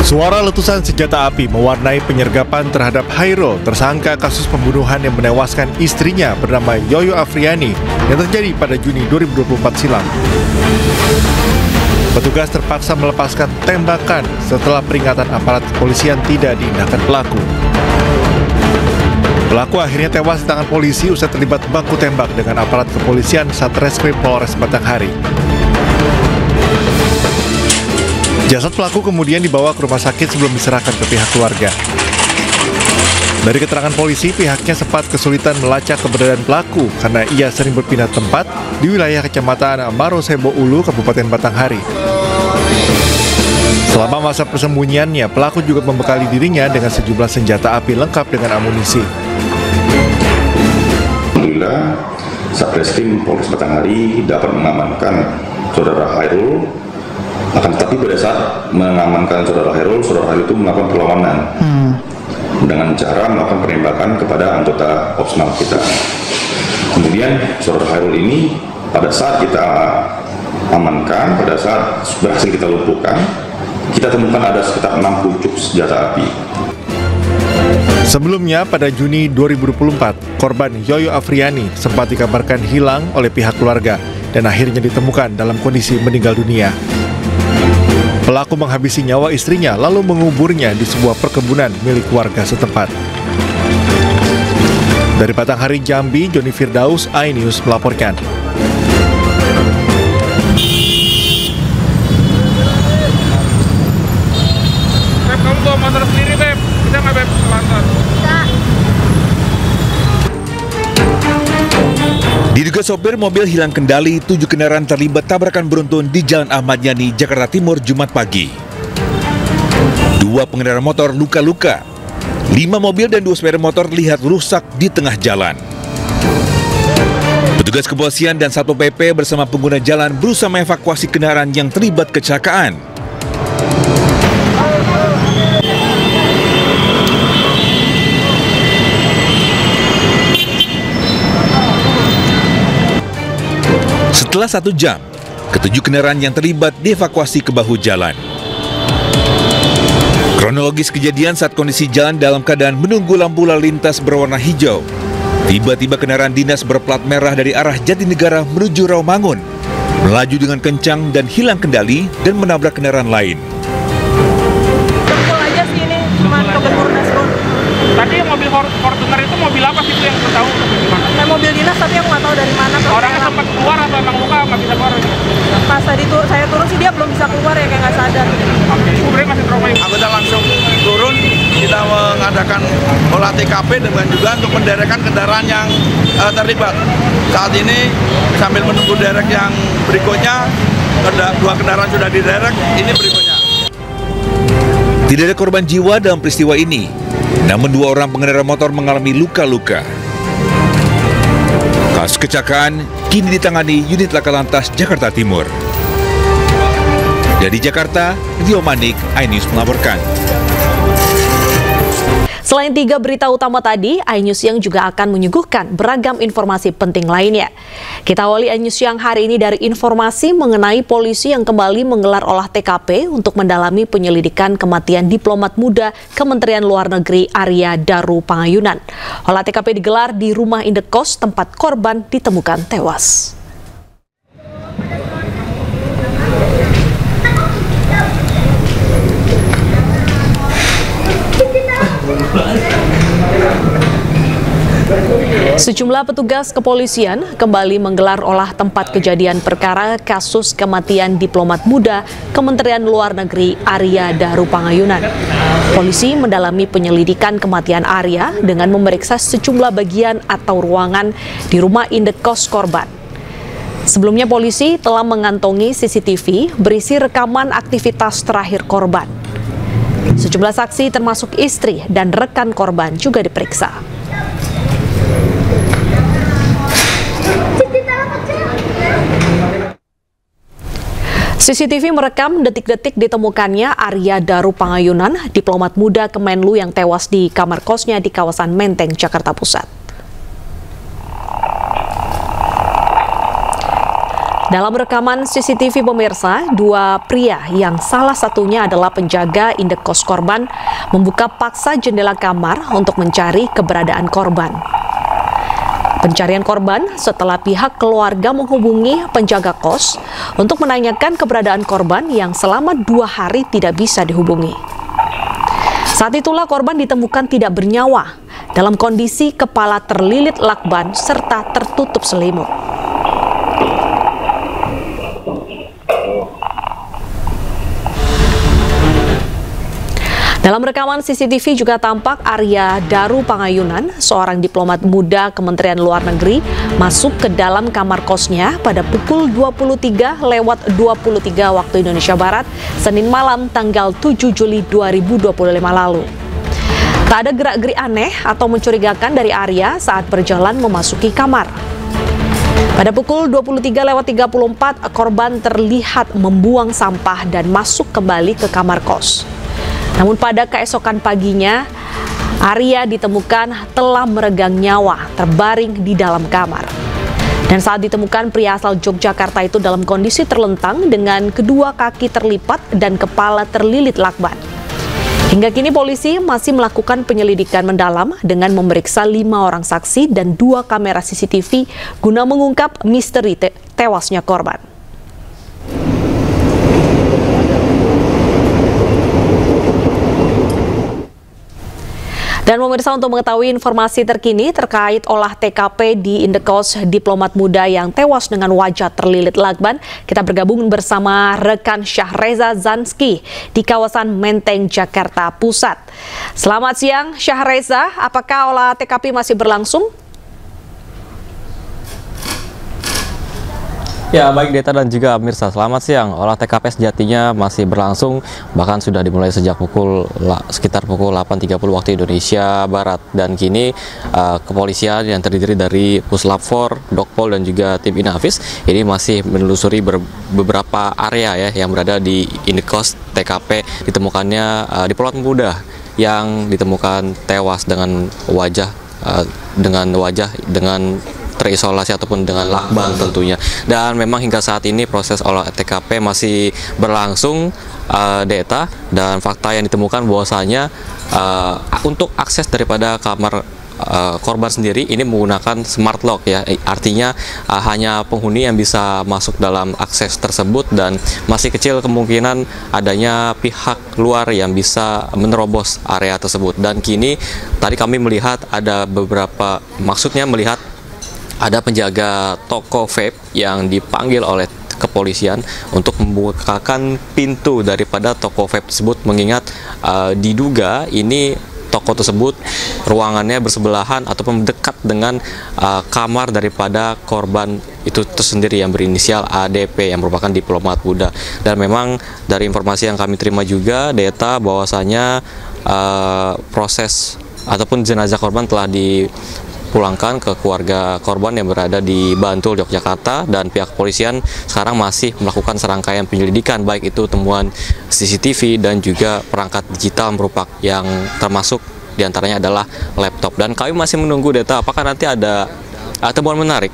Suara letusan senjata api mewarnai penyergapan terhadap Hairul, tersangka kasus pembunuhan yang menewaskan istrinya bernama Yoyo Afriani yang terjadi pada Juni 2024 silam. Petugas terpaksa melepaskan tembakan setelah peringatan aparat kepolisian tidak diindahkan pelaku. Pelaku akhirnya tewas di tangan polisi usai terlibat baku tembak dengan aparat kepolisian Satreskrim Polres Batanghari. Jasad pelaku kemudian dibawa ke rumah sakit sebelum diserahkan ke pihak keluarga. Dari keterangan polisi, pihaknya sempat kesulitan melacak keberadaan pelaku karena ia sering berpindah tempat di wilayah Kecamatan Marosebo Ulu, Kabupaten Batanghari. Selama masa persembunyiannya, pelaku juga membekali dirinya dengan sejumlah senjata api lengkap dengan amunisi. Alhamdulillah, Satreskrim Polres Batanghari dapat mengamankan saudara Hairul. Akan tetapi pada saat mengamankan saudara Hairul itu melakukan perlawanan dengan cara melakukan penembakan kepada anggota opsional kita. Kemudian saudara Hairul ini pada saat kita amankan, pada saat berhasil kita lumpuhkan, kita temukan ada sekitar 6 pucuk senjata api. Sebelumnya, pada Juni 2024, korban Yoyo Afriani sempat dikabarkan hilang oleh pihak keluarga dan akhirnya ditemukan dalam kondisi meninggal dunia. Pelaku menghabisi nyawa istrinya lalu menguburnya di sebuah perkebunan milik warga setempat. Dari Batanghari, Jambi, Joni Firdaus, iNews melaporkan. Beb, kamu bawa motor sendiri, Beb. Bisa nggak, Beb, ke kantor? Diduga sopir mobil hilang kendali, 7 kendaraan terlibat tabrakan beruntun di Jalan Ahmad Yani, Jakarta Timur, Jumat pagi. 2 pengendara motor luka-luka, 5 mobil dan 2 sepeda motor terlihat rusak di tengah jalan. Petugas kepolisian dan Satpol PP bersama pengguna jalan berusaha mengevakuasi kendaraan yang terlibat kecelakaan. Setelah 1 jam, ke-7 kendaraan yang terlibat dievakuasi ke bahu jalan. Kronologis kejadian saat kondisi jalan dalam keadaan menunggu lampu lalu lintas berwarna hijau. Tiba-tiba kendaraan dinas berplat merah dari arah Jatinegara menuju Rawamangun melaju dengan kencang dan hilang kendali dan menabrak kendaraan lain. Betul aja sih ini, cuma kebentur Nasrul. Tadi yang mobil Fortuner itu mobil apa sih, itu yang aku tahu? Mobil dinas tapi aku nggak tahu dari mana. Orangnya sempat keluar atau emang luka nggak bisa keluar? Pas tadi saya turun sih dia belum bisa keluar ya, kayak nggak sadar. Oke, sebenarnya masih trauma. Anggota langsung turun, kita mengadakan olah TKP dengan juga untuk menderekkan kendaraan yang terlibat. Saat ini sambil menunggu derek yang berikutnya, 2 kendaraan sudah diderek, ini berikutnya. Tidak ada korban jiwa dalam peristiwa ini, namun 2 orang pengendara motor mengalami luka-luka. Kasus kecelakaan kini ditangani unit Laka Lantas Jakarta Timur. Dari Jakarta, Rio Manik, iNews melaporkan. Selain 3 berita utama tadi, iNews Siang juga akan menyuguhkan beragam informasi penting lainnya. Kita awali iNews Siang hari ini dari informasi mengenai polisi yang kembali menggelar olah TKP untuk mendalami penyelidikan kematian diplomat muda Kementerian Luar Negeri Arya Daru Pangayunan. Olah TKP digelar di rumah indekos tempat korban ditemukan tewas. Sejumlah petugas kepolisian kembali menggelar olah tempat kejadian perkara kasus kematian diplomat muda Kementerian Luar Negeri Arya Daru Pangayunan. Polisi mendalami penyelidikan kematian Arya dengan memeriksa sejumlah bagian atau ruangan di rumah indekos korban. Sebelumnya polisi telah mengantongi CCTV berisi rekaman aktivitas terakhir korban. Sejumlah saksi termasuk istri dan rekan korban juga diperiksa. CCTV merekam detik-detik ditemukannya Arya Daru Pangayunan, diplomat muda Kemenlu yang tewas di kamar kosnya di kawasan Menteng, Jakarta Pusat. Dalam rekaman CCTV pemirsa, dua pria yang salah satunya adalah penjaga indekos korban membuka paksa jendela kamar untuk mencari keberadaan korban. Pencarian korban setelah pihak keluarga menghubungi penjaga kos untuk menanyakan keberadaan korban yang selama 2 hari tidak bisa dihubungi. Saat itulah korban ditemukan tidak bernyawa dalam kondisi kepala terlilit lakban serta tertutup selimut. Dalam rekaman CCTV juga tampak Arya Daru Pangayunan, seorang diplomat muda Kementerian Luar Negeri, masuk ke dalam kamar kosnya pada pukul 23.23 waktu Indonesia Barat, Senin malam tanggal 7 Juli 2025 lalu. Tak ada gerak-gerik aneh atau mencurigakan dari Arya saat berjalan memasuki kamar. Pada pukul 23.34, korban terlihat membuang sampah dan masuk kembali ke kamar kos. Namun pada keesokan paginya, Arya ditemukan telah meregang nyawa terbaring di dalam kamar. Dan saat ditemukan, pria asal Yogyakarta itu dalam kondisi terlentang dengan kedua kaki terlipat dan kepala terlilit lakban. Hingga kini polisi masih melakukan penyelidikan mendalam dengan memeriksa 5 orang saksi dan 2 kamera CCTV guna mengungkap misteri tewasnya korban. Dan pemirsa, untuk mengetahui informasi terkini terkait olah TKP di indekos diplomat muda yang tewas dengan wajah terlilit lakban, kita bergabung bersama rekan Syahreza Zanski di kawasan Menteng, Jakarta Pusat. Selamat siang Syahreza, apakah olah TKP masih berlangsung? Ya, baik Deta dan juga Mirsa, selamat siang. Olah TKP sejatinya masih berlangsung, bahkan sudah dimulai sejak sekitar pukul 8.30 waktu Indonesia Barat. Dan kini kepolisian yang terdiri dari Puslap 4, Dokpol dan juga tim Inafis ini masih menelusuri beberapa area ya yang berada di indekos TKP. Ditemukannya diplomat muda yang ditemukan tewas dengan wajah terisolasi ataupun dengan lakban tentunya. Dan memang hingga saat ini proses olah TKP masih berlangsung, Deta, dan fakta yang ditemukan bahwasanya untuk akses daripada kamar korban sendiri ini menggunakan smart lock ya, artinya hanya penghuni yang bisa masuk dalam akses tersebut dan masih kecil kemungkinan adanya pihak luar yang bisa menerobos area tersebut. Dan kini tadi kami melihat ada melihat ada penjaga toko vape yang dipanggil oleh kepolisian untuk membukakan pintu daripada toko vape tersebut, mengingat diduga ini toko tersebut ruangannya bersebelahan ataupun dekat dengan kamar daripada korban itu tersendiri yang berinisial ADP yang merupakan diplomat muda. Dan memang dari informasi yang kami terima juga, Deta, bahwasanya proses ataupun jenazah korban telah dipulangkan ke keluarga korban yang berada di Bantul, Yogyakarta, dan pihak kepolisian sekarang masih melakukan serangkaian penyelidikan, baik itu temuan CCTV dan juga perangkat digital merupakan yang termasuk diantaranya adalah laptop. Dan kami masih menunggu, Deta, apakah nanti ada temuan menarik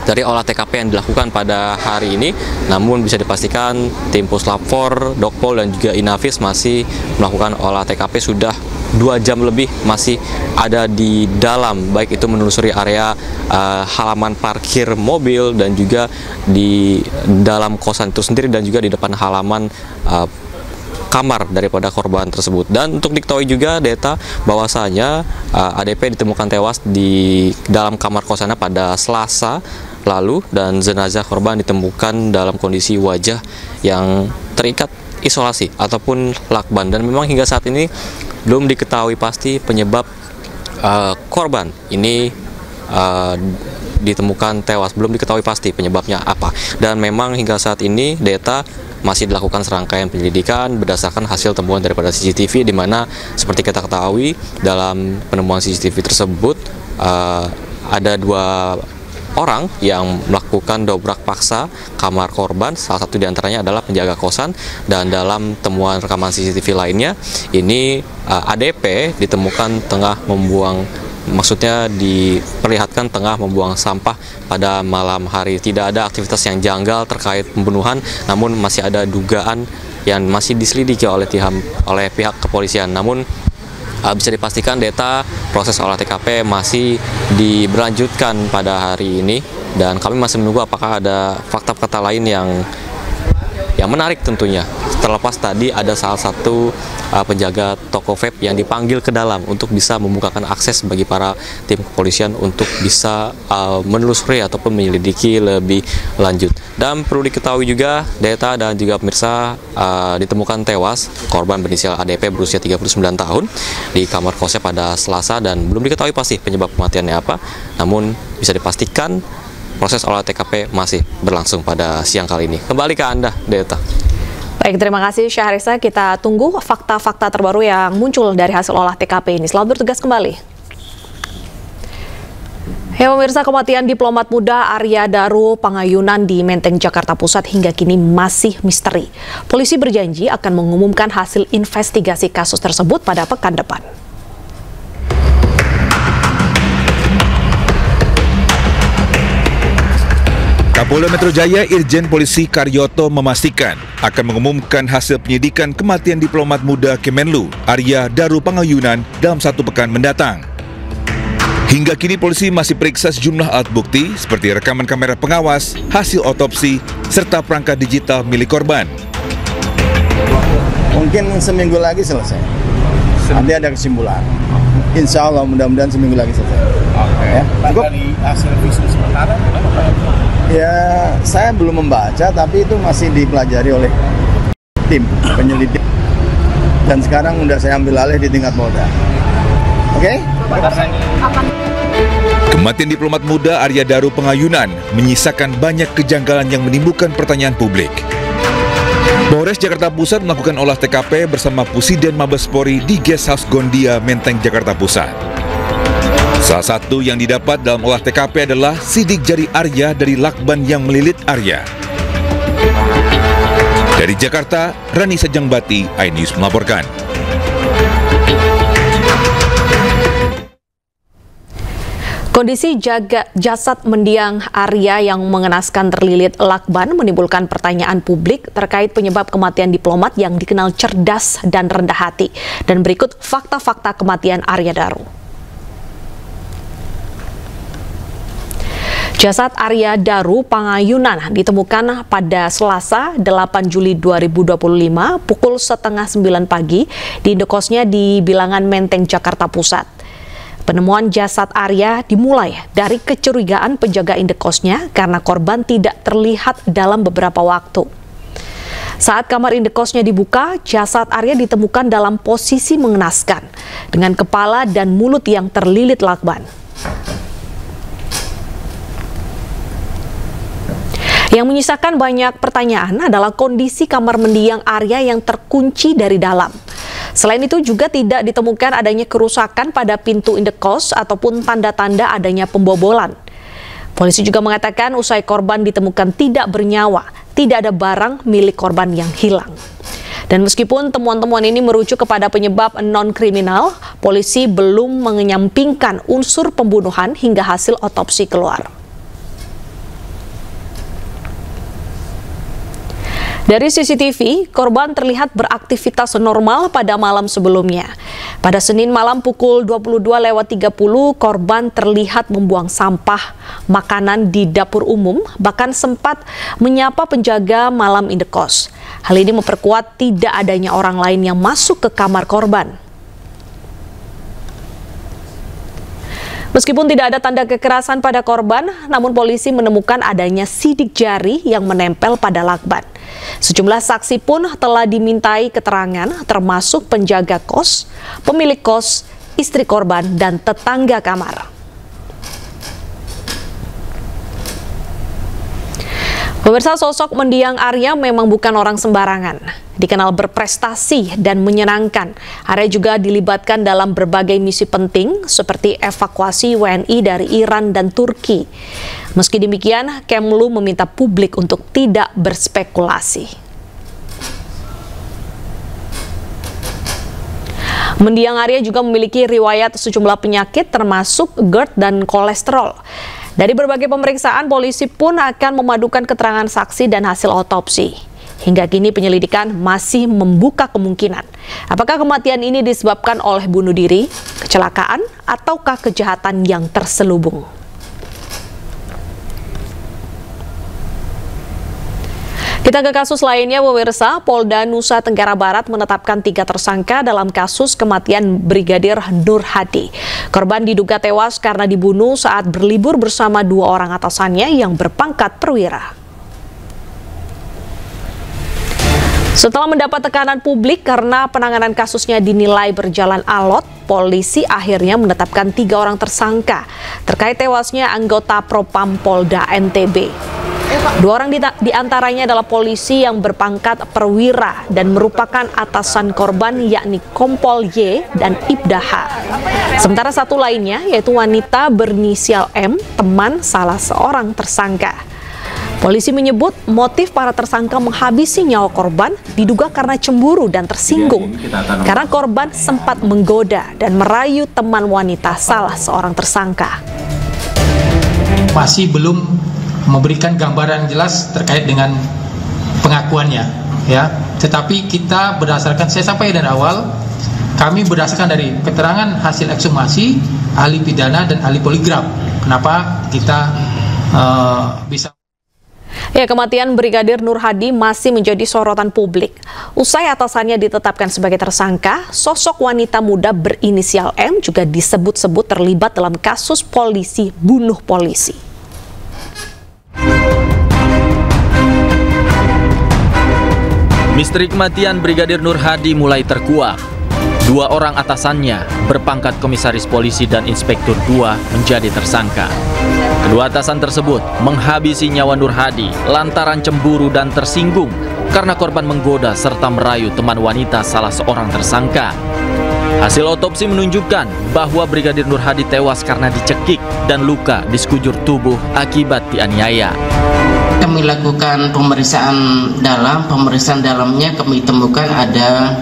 dari olah TKP yang dilakukan pada hari ini. Namun bisa dipastikan tim Puslap 4, Dokpol dan juga Inafis masih melakukan olah TKP sudah 2 jam lebih, masih ada di dalam, baik itu menelusuri area halaman parkir mobil dan juga di dalam kosan itu sendiri dan juga di depan halaman kamar daripada korban tersebut. Dan untuk diketahui juga, Deta, bahwasanya ADP ditemukan tewas di dalam kamar kosannya pada Selasa lalu, dan jenazah korban ditemukan dalam kondisi wajah yang terikat isolasi ataupun lakban. Dan memang hingga saat ini belum diketahui pasti penyebab korban ini ditemukan tewas, belum diketahui pasti penyebabnya apa. Dan memang hingga saat ini, Deta, masih dilakukan serangkaian penyelidikan berdasarkan hasil temuan daripada CCTV, di mana seperti kita ketahui dalam penemuan CCTV tersebut ada 2 orang yang melakukan dobrak paksa kamar korban. Salah satu diantaranya adalah penjaga kosan, dan dalam temuan rekaman CCTV lainnya ini ADP ditemukan tengah membuang maksudnya diperlihatkan tengah membuang sampah pada malam hari. Tidak ada aktivitas yang janggal terkait pembunuhan, namun masih ada dugaan yang masih diselidiki oleh pihak kepolisian. Namun bisa dipastikan data proses olah TKP masih diberlanjutkan pada hari ini, dan kami masih menunggu apakah ada fakta-fakta lain yang menarik tentunya. Terlepas tadi ada salah satu penjaga toko vape yang dipanggil ke dalam untuk bisa membukakan akses bagi para tim kepolisian untuk bisa menelusuri ataupun menyelidiki lebih lanjut. Dan perlu diketahui juga, Deta dan juga pemirsa, ditemukan tewas korban berinisial ADP berusia 39 tahun di kamar kosnya pada Selasa, dan belum diketahui pasti penyebab kematiannya apa. Namun bisa dipastikan proses olah TKP masih berlangsung pada siang kali ini. Kembali ke Anda, Deta. Baik, terima kasih Syahrisa. Kita tunggu fakta-fakta terbaru yang muncul dari hasil olah TKP ini. Selamat bertugas kembali. Ya pemirsa, kematian diplomat muda Arya Daru Pangayunan di Menteng, Jakarta Pusat hingga kini masih misteri. Polisi berjanji akan mengumumkan hasil investigasi kasus tersebut pada pekan depan. Kapolda Metro Jaya Irjen Polisi Karyoto memastikan akan mengumumkan hasil penyidikan kematian diplomat muda Kemenlu Arya Daru Pangayunan dalam 1 pekan mendatang. Hingga kini polisi masih periksa sejumlah alat bukti seperti rekaman kamera pengawas, hasil otopsi, serta perangkat digital milik korban. Mungkin seminggu lagi selesai. Nanti ada kesimpulan. Insya Allah mudah-mudahan seminggu lagi selesai. Oke. Ya, cukup. Dari hasil visum sementara Ya, saya belum membaca, tapi itu masih dipelajari oleh tim penyelidik. Dan sekarang udah saya ambil alih di tingkat Polda. Oke? Kematian diplomat muda Arya Daru Pangayunan menyisakan banyak kejanggalan yang menimbulkan pertanyaan publik. Polres Jakarta Pusat melakukan olah TKP bersama Pusiden Mabes Polri di Guest House Gondia, Menteng, Jakarta Pusat. Salah satu yang didapat dalam olah TKP adalah sidik jari Arya dari lakban yang melilit Arya. Dari Jakarta, Rani Sajangbati, iNews melaporkan. Kondisi jasad mendiang Arya yang mengenaskan terlilit lakban menimbulkan pertanyaan publik terkait penyebab kematian diplomat yang dikenal cerdas dan rendah hati. Dan berikut fakta-fakta kematian Arya Daru. Jasad Arya Daru Pangayunan ditemukan pada Selasa 8 Juli 2025 pukul 8:30 pagi di indekosnya di Bilangan Menteng, Jakarta Pusat. Penemuan jasad Arya dimulai dari kecurigaan penjaga indekosnya karena korban tidak terlihat dalam beberapa waktu. Saat kamar indekosnya dibuka, jasad Arya ditemukan dalam posisi mengenaskan dengan kepala dan mulut yang terlilit lakban. Yang menyisakan banyak pertanyaan adalah kondisi kamar mendiang Arya yang terkunci dari dalam. Selain itu juga tidak ditemukan adanya kerusakan pada pintu indekos ataupun tanda-tanda adanya pembobolan. Polisi juga mengatakan usai korban ditemukan tidak bernyawa, tidak ada barang milik korban yang hilang. Dan meskipun temuan-temuan ini merujuk kepada penyebab non-kriminal, polisi belum menyampingkan unsur pembunuhan hingga hasil otopsi keluar. Dari CCTV, korban terlihat beraktivitas normal pada malam sebelumnya. Pada Senin malam pukul 22:30, korban terlihat membuang sampah makanan di dapur umum, bahkan sempat menyapa penjaga malam indekos. Hal ini memperkuat tidak adanya orang lain yang masuk ke kamar korban. Meskipun tidak ada tanda kekerasan pada korban, namun polisi menemukan adanya sidik jari yang menempel pada lakban. Sejumlah saksi pun telah dimintai keterangan, termasuk penjaga kos, pemilik kos, istri korban, dan tetangga kamar. Pemirsa, sosok mendiang Arya memang bukan orang sembarangan. Dikenal berprestasi dan menyenangkan. Arya juga dilibatkan dalam berbagai misi penting seperti evakuasi WNI dari Iran dan Turki. Meski demikian, Kemlu meminta publik untuk tidak berspekulasi. Mendiang Arya juga memiliki riwayat sejumlah penyakit termasuk GERD dan kolesterol. Dari berbagai pemeriksaan, polisi pun akan memadukan keterangan saksi dan hasil otopsi. Hingga kini penyelidikan masih membuka kemungkinan apakah kematian ini disebabkan oleh bunuh diri, kecelakaan, ataukah kejahatan yang terselubung. Kita ke kasus lainnya, pemirsa. Polda Nusa Tenggara Barat menetapkan 3 tersangka dalam kasus kematian Brigadir Nur Hadi. Korban diduga tewas karena dibunuh saat berlibur bersama 2 orang atasannya yang berpangkat perwira. Setelah mendapat tekanan publik karena penanganan kasusnya dinilai berjalan alot, polisi akhirnya menetapkan 3 orang tersangka terkait tewasnya anggota Propam Polda NTB. 2 orang di antaranya adalah polisi yang berpangkat perwira dan merupakan atasan korban, yakni Kompol Y dan Ibda H. Sementara 1 lainnya yaitu wanita berinisial M, teman salah seorang tersangka. Polisi menyebut motif para tersangka menghabisi nyawa korban diduga karena cemburu dan tersinggung karena korban sempat menggoda dan merayu teman wanita salah seorang tersangka. Masih belum memberikan gambaran jelas terkait dengan pengakuannya, ya. Tetapi kita berdasarkan, saya sampaikan dari awal, kami berdasarkan dari keterangan hasil ekshumasi, ahli pidana dan ahli poligraf. Kenapa kita bisa? Ya, kematian Brigadir Nur Hadi masih menjadi sorotan publik. Usai atasannya ditetapkan sebagai tersangka, sosok wanita muda berinisial M juga disebut-sebut terlibat dalam kasus polisi bunuh polisi. Misteri kematian Brigadir Nur Hadi mulai terkuak. 2 orang atasannya berpangkat komisaris polisi dan inspektur 2 menjadi tersangka. Kedua atasan tersebut menghabisi nyawa Nur Hadi lantaran cemburu dan tersinggung karena korban menggoda serta merayu teman wanita salah seorang tersangka. Hasil otopsi menunjukkan bahwa Brigadir Nur Hadi tewas karena dicekik dan luka di sekujur tubuh akibat dianiaya. Kami lakukan pemeriksaan dalamnya kami temukan ada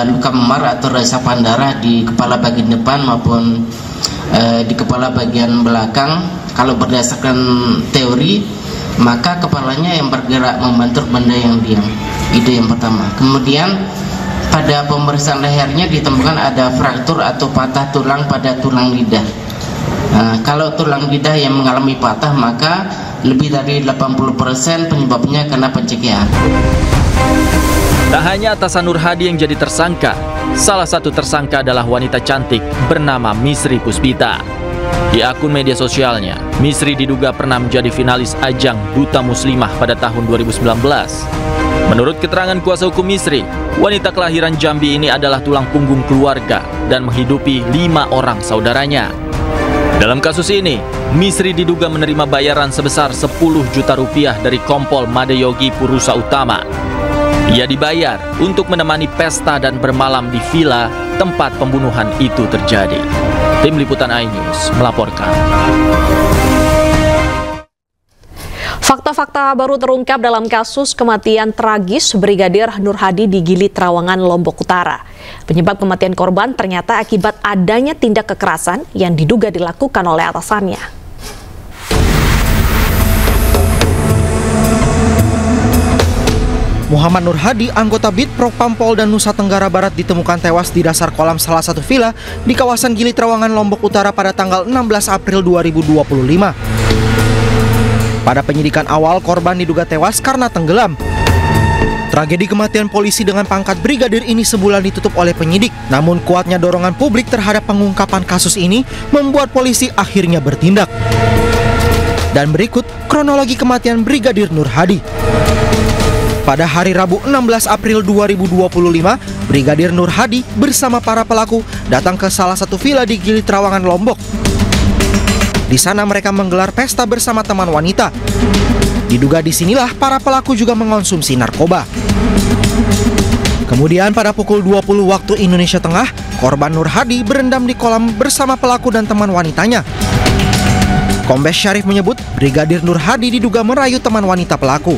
luka memar atau resapan darah di kepala bagian depan maupun di kepala bagian belakang. Kalau berdasarkan teori, maka kepalanya yang bergerak membentur benda yang diam. Itu yang pertama. Kemudian pada pemeriksaan lehernya ditemukan ada fraktur atau patah tulang pada tulang lidah. Kalau tulang lidah yang mengalami patah, maka lebih dari 80% penyebabnya karena pencekian. Tak hanya atasan Nur Hadi yang jadi tersangka, salah satu tersangka adalah wanita cantik bernama Misri Puspita. Di akun media sosialnya, Misri diduga pernah menjadi finalis ajang Duta Muslimah pada tahun 2019. Menurut keterangan kuasa hukum Misri, wanita kelahiran Jambi ini adalah tulang punggung keluarga dan menghidupi 5 orang saudaranya. Dalam kasus ini, Misri diduga menerima bayaran sebesar 10 juta rupiah dari Kompol Madeyogi Purusa Utama. Ia dibayar untuk menemani pesta dan bermalam di villa tempat pembunuhan itu terjadi. Tim Liputan iNews melaporkan. Fakta-fakta baru terungkap dalam kasus kematian tragis Brigadir Nur Hadi di Gili Trawangan, Lombok Utara. Penyebab kematian korban ternyata akibat adanya tindak kekerasan yang diduga dilakukan oleh atasannya. Muhammad Nur Hadi, anggota BIT Propam Polda Nusa Tenggara Barat, ditemukan tewas di dasar kolam salah satu villa di kawasan Gili Trawangan, Lombok Utara pada tanggal 16 April 2025. Pada penyidikan awal, korban diduga tewas karena tenggelam. Tragedi kematian polisi dengan pangkat brigadir ini sebulan ditutup oleh penyidik. Namun kuatnya dorongan publik terhadap pengungkapan kasus ini membuat polisi akhirnya bertindak. Dan berikut kronologi kematian Brigadir Nur Hadi. Pada hari Rabu 16 April 2025, Brigadir Nur Hadi bersama para pelaku datang ke salah satu villa di Gili Trawangan, Lombok. Di sana mereka menggelar pesta bersama teman wanita. Diduga disinilah para pelaku juga mengonsumsi narkoba. Kemudian pada pukul 20 waktu Indonesia Tengah, korban Nur Hadi berendam di kolam bersama pelaku dan teman wanitanya. Kombes Syarif menyebut Brigadir Nur Hadi diduga merayu teman wanita pelaku.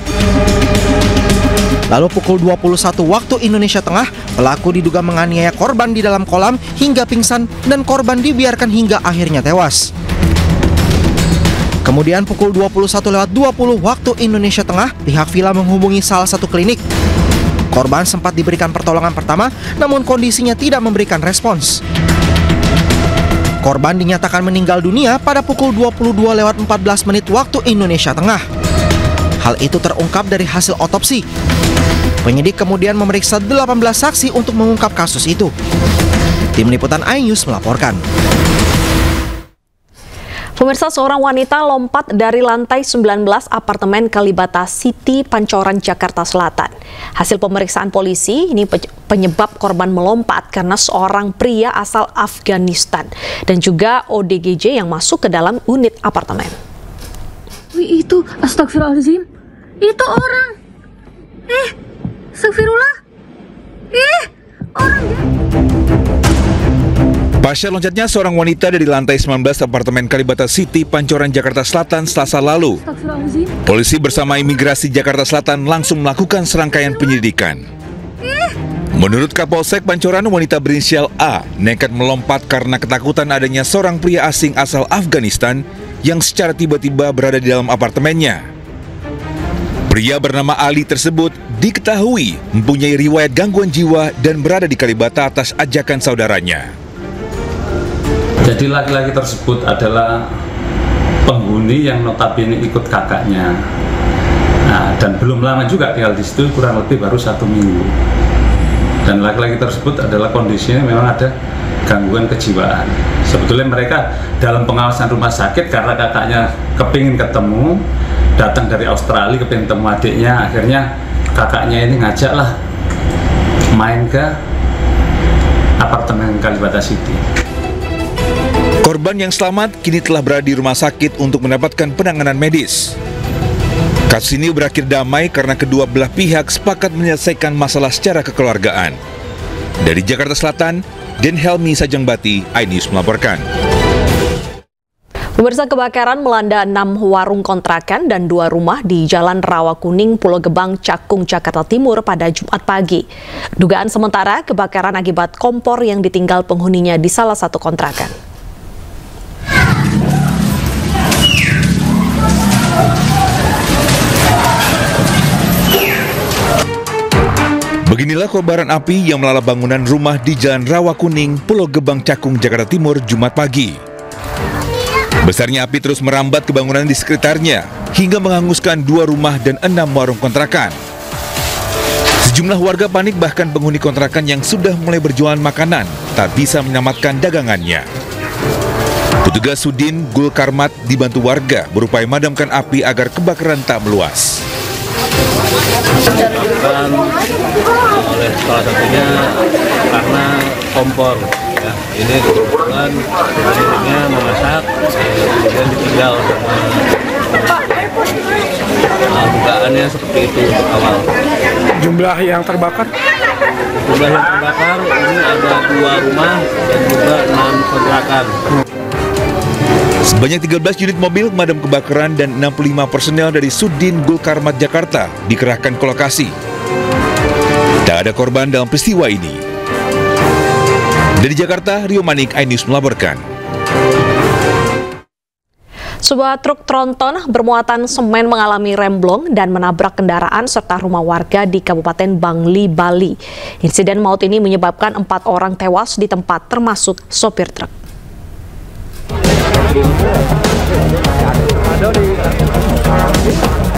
Lalu pukul 21 waktu Indonesia Tengah, pelaku diduga menganiaya korban di dalam kolam hingga pingsan dan korban dibiarkan hingga akhirnya tewas. Kemudian pukul 21.20 waktu Indonesia Tengah, pihak villa menghubungi salah satu klinik. Korban sempat diberikan pertolongan pertama, namun kondisinya tidak memberikan respons. Korban dinyatakan meninggal dunia pada pukul 22.14 waktu Indonesia Tengah. Hal itu terungkap dari hasil otopsi. Penyidik kemudian memeriksa 18 saksi untuk mengungkap kasus itu. Tim Liputan iNews melaporkan. Pemirsa, seorang wanita lompat dari lantai 19 apartemen Kalibata City, Pancoran, Jakarta Selatan. Hasil pemeriksaan polisi, ini penyebab korban melompat karena seorang pria asal Afghanistan dan juga ODGJ yang masuk ke dalam unit apartemen. Wih, itu astagfirullahaladzim, itu orang. Astagfirullah. Orang. Pasca loncatnya seorang wanita dari lantai 19 apartemen Kalibata City, Pancoran, Jakarta Selatan Selasa lalu. Polisi bersama imigrasi Jakarta Selatan langsung melakukan serangkaian penyelidikan. Menurut Kapolsek Pancoran, wanita berinisial A nekat melompat karena ketakutan adanya seorang pria asing asal Afghanistan yang secara tiba-tiba berada di dalam apartemennya. Pria bernama Ali tersebut diketahui mempunyai riwayat gangguan jiwa dan berada di Kalibata atas ajakan saudaranya. Jadi laki-laki tersebut adalah penghuni yang notabene ikut kakaknya. Nah, dan belum lama juga tinggal di situ, kurang lebih baru 1 minggu. Dan laki-laki tersebut adalah kondisinya memang ada gangguan kejiwaan. Sebetulnya mereka dalam pengawasan rumah sakit karena kakaknya kepingin ketemu, datang dari Australia kepingin ketemu adiknya, akhirnya kakaknya ini ngajaklah main ke apartemen Kalibata City. Korban yang selamat kini telah berada di rumah sakit untuk mendapatkan penanganan medis. Kasus ini berakhir damai karena kedua belah pihak sepakat menyelesaikan masalah secara kekeluargaan. Dari Jakarta Selatan, Den Helmi Sajangbati, iNews melaporkan. Pemirsa, kebakaran melanda 6 warung kontrakan dan 2 rumah di Jalan Rawa Kuning, Pulau Gebang, Cakung, Jakarta Timur pada Jumat pagi. Dugaan sementara kebakaran akibat kompor yang ditinggal penghuninya di salah satu kontrakan. Beginilah kobaran api yang melalap bangunan rumah di Jalan Rawa Kuning, Pulau Gebang, Cakung, Jakarta Timur, Jumat pagi. Besarnya api terus merambat ke bangunan di sekitarnya, hingga menghanguskan 2 rumah dan 6 warung kontrakan. Sejumlah warga panik, bahkan penghuni kontrakan yang sudah mulai berjualan makanan tak bisa menyelamatkan dagangannya. Petugas Sudin Gul Karmat dibantu warga berupaya memadamkan api agar kebakaran tak meluas. Disebabkan oleh salah satunya karena kompor. Ya, ini kebetulan ibunya memasak, kemudian ditinggal. Dugaannya seperti itu untuk awal. Jumlah yang terbakar? Jumlah yang terbakar ini ada 2 rumah dan juga 6 kontrakan. Sebanyak 13 unit mobil pemadam kebakaran dan 65 personel dari Sudin Gul Karmat Jakarta dikerahkan ke lokasi. Tak ada korban dalam peristiwa ini. Dari Jakarta, Rio Manik, iNews melaporkan. Sebuah truk tronton bermuatan semen mengalami remblong dan menabrak kendaraan serta rumah warga di Kabupaten Bangli, Bali. Insiden maut ini menyebabkan 4 orang tewas di tempat, termasuk sopir truk.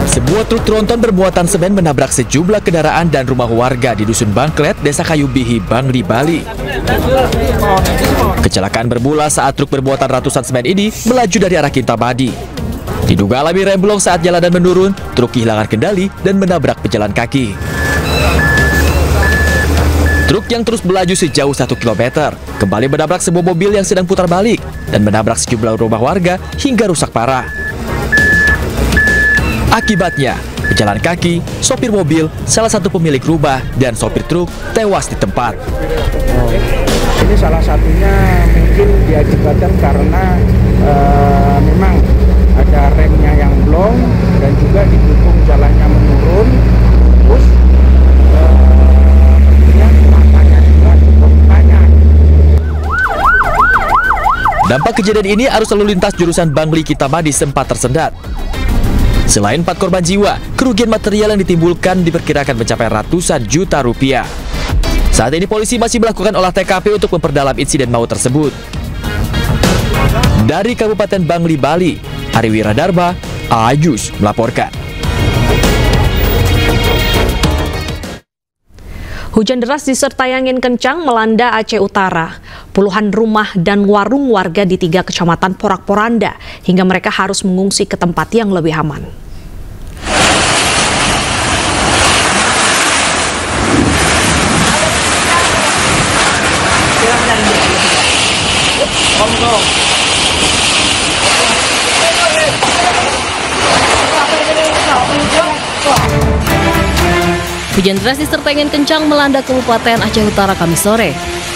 Sebuah truk tronton bermuatan semen menabrak sejumlah kendaraan dan rumah warga di Dusun Bangklet, Desa Kayu Bihi, Bangli, Bali. Kecelakaan bermula saat truk bermuatan ratusan semen ini melaju dari arah Kintamani. Diduga alami remblong saat jalanan menurun, truk kehilangan kendali dan menabrak pejalan kaki. Truk yang terus melaju sejauh 1 km kembali menabrak sebuah mobil yang sedang putar balik dan menabrak sejumlah rumah warga hingga rusak parah. Akibatnya, pejalan kaki, sopir mobil, salah satu pemilik rumah, dan sopir truk tewas di tempat. Ini salah satunya mungkin diakibatkan karena memang ada remnya yang blong dan juga didukung jalannya menurun, terus Dampak kejadian ini arus lalu lintas jurusan Bangli Kitamani sempat tersendat. Selain 4 korban jiwa, kerugian material yang ditimbulkan diperkirakan mencapai ratusan juta rupiah. Saat ini polisi masih melakukan olah TKP untuk memperdalam insiden maut tersebut. Dari Kabupaten Bangli, Bali, Ari Wiradarba, Ajus melaporkan. Hujan deras disertai angin kencang melanda Aceh Utara. Puluhan rumah dan warung warga di 3 kecamatan porak-poranda hingga mereka harus mengungsi ke tempat yang lebih aman. Hujan deras disertai angin kencang melanda Kabupaten Aceh Utara Kamis sore.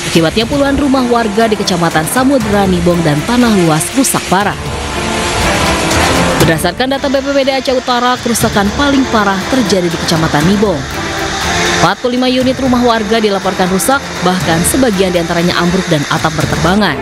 Akibatnya puluhan rumah warga di Kecamatan Samudera, Nibong, dan Tanah Luas rusak parah. Berdasarkan data BPBD Aceh Utara, kerusakan paling parah terjadi di Kecamatan Nibong. 45 unit rumah warga dilaporkan rusak, bahkan sebagian diantaranya ambruk dan atap berterbangan.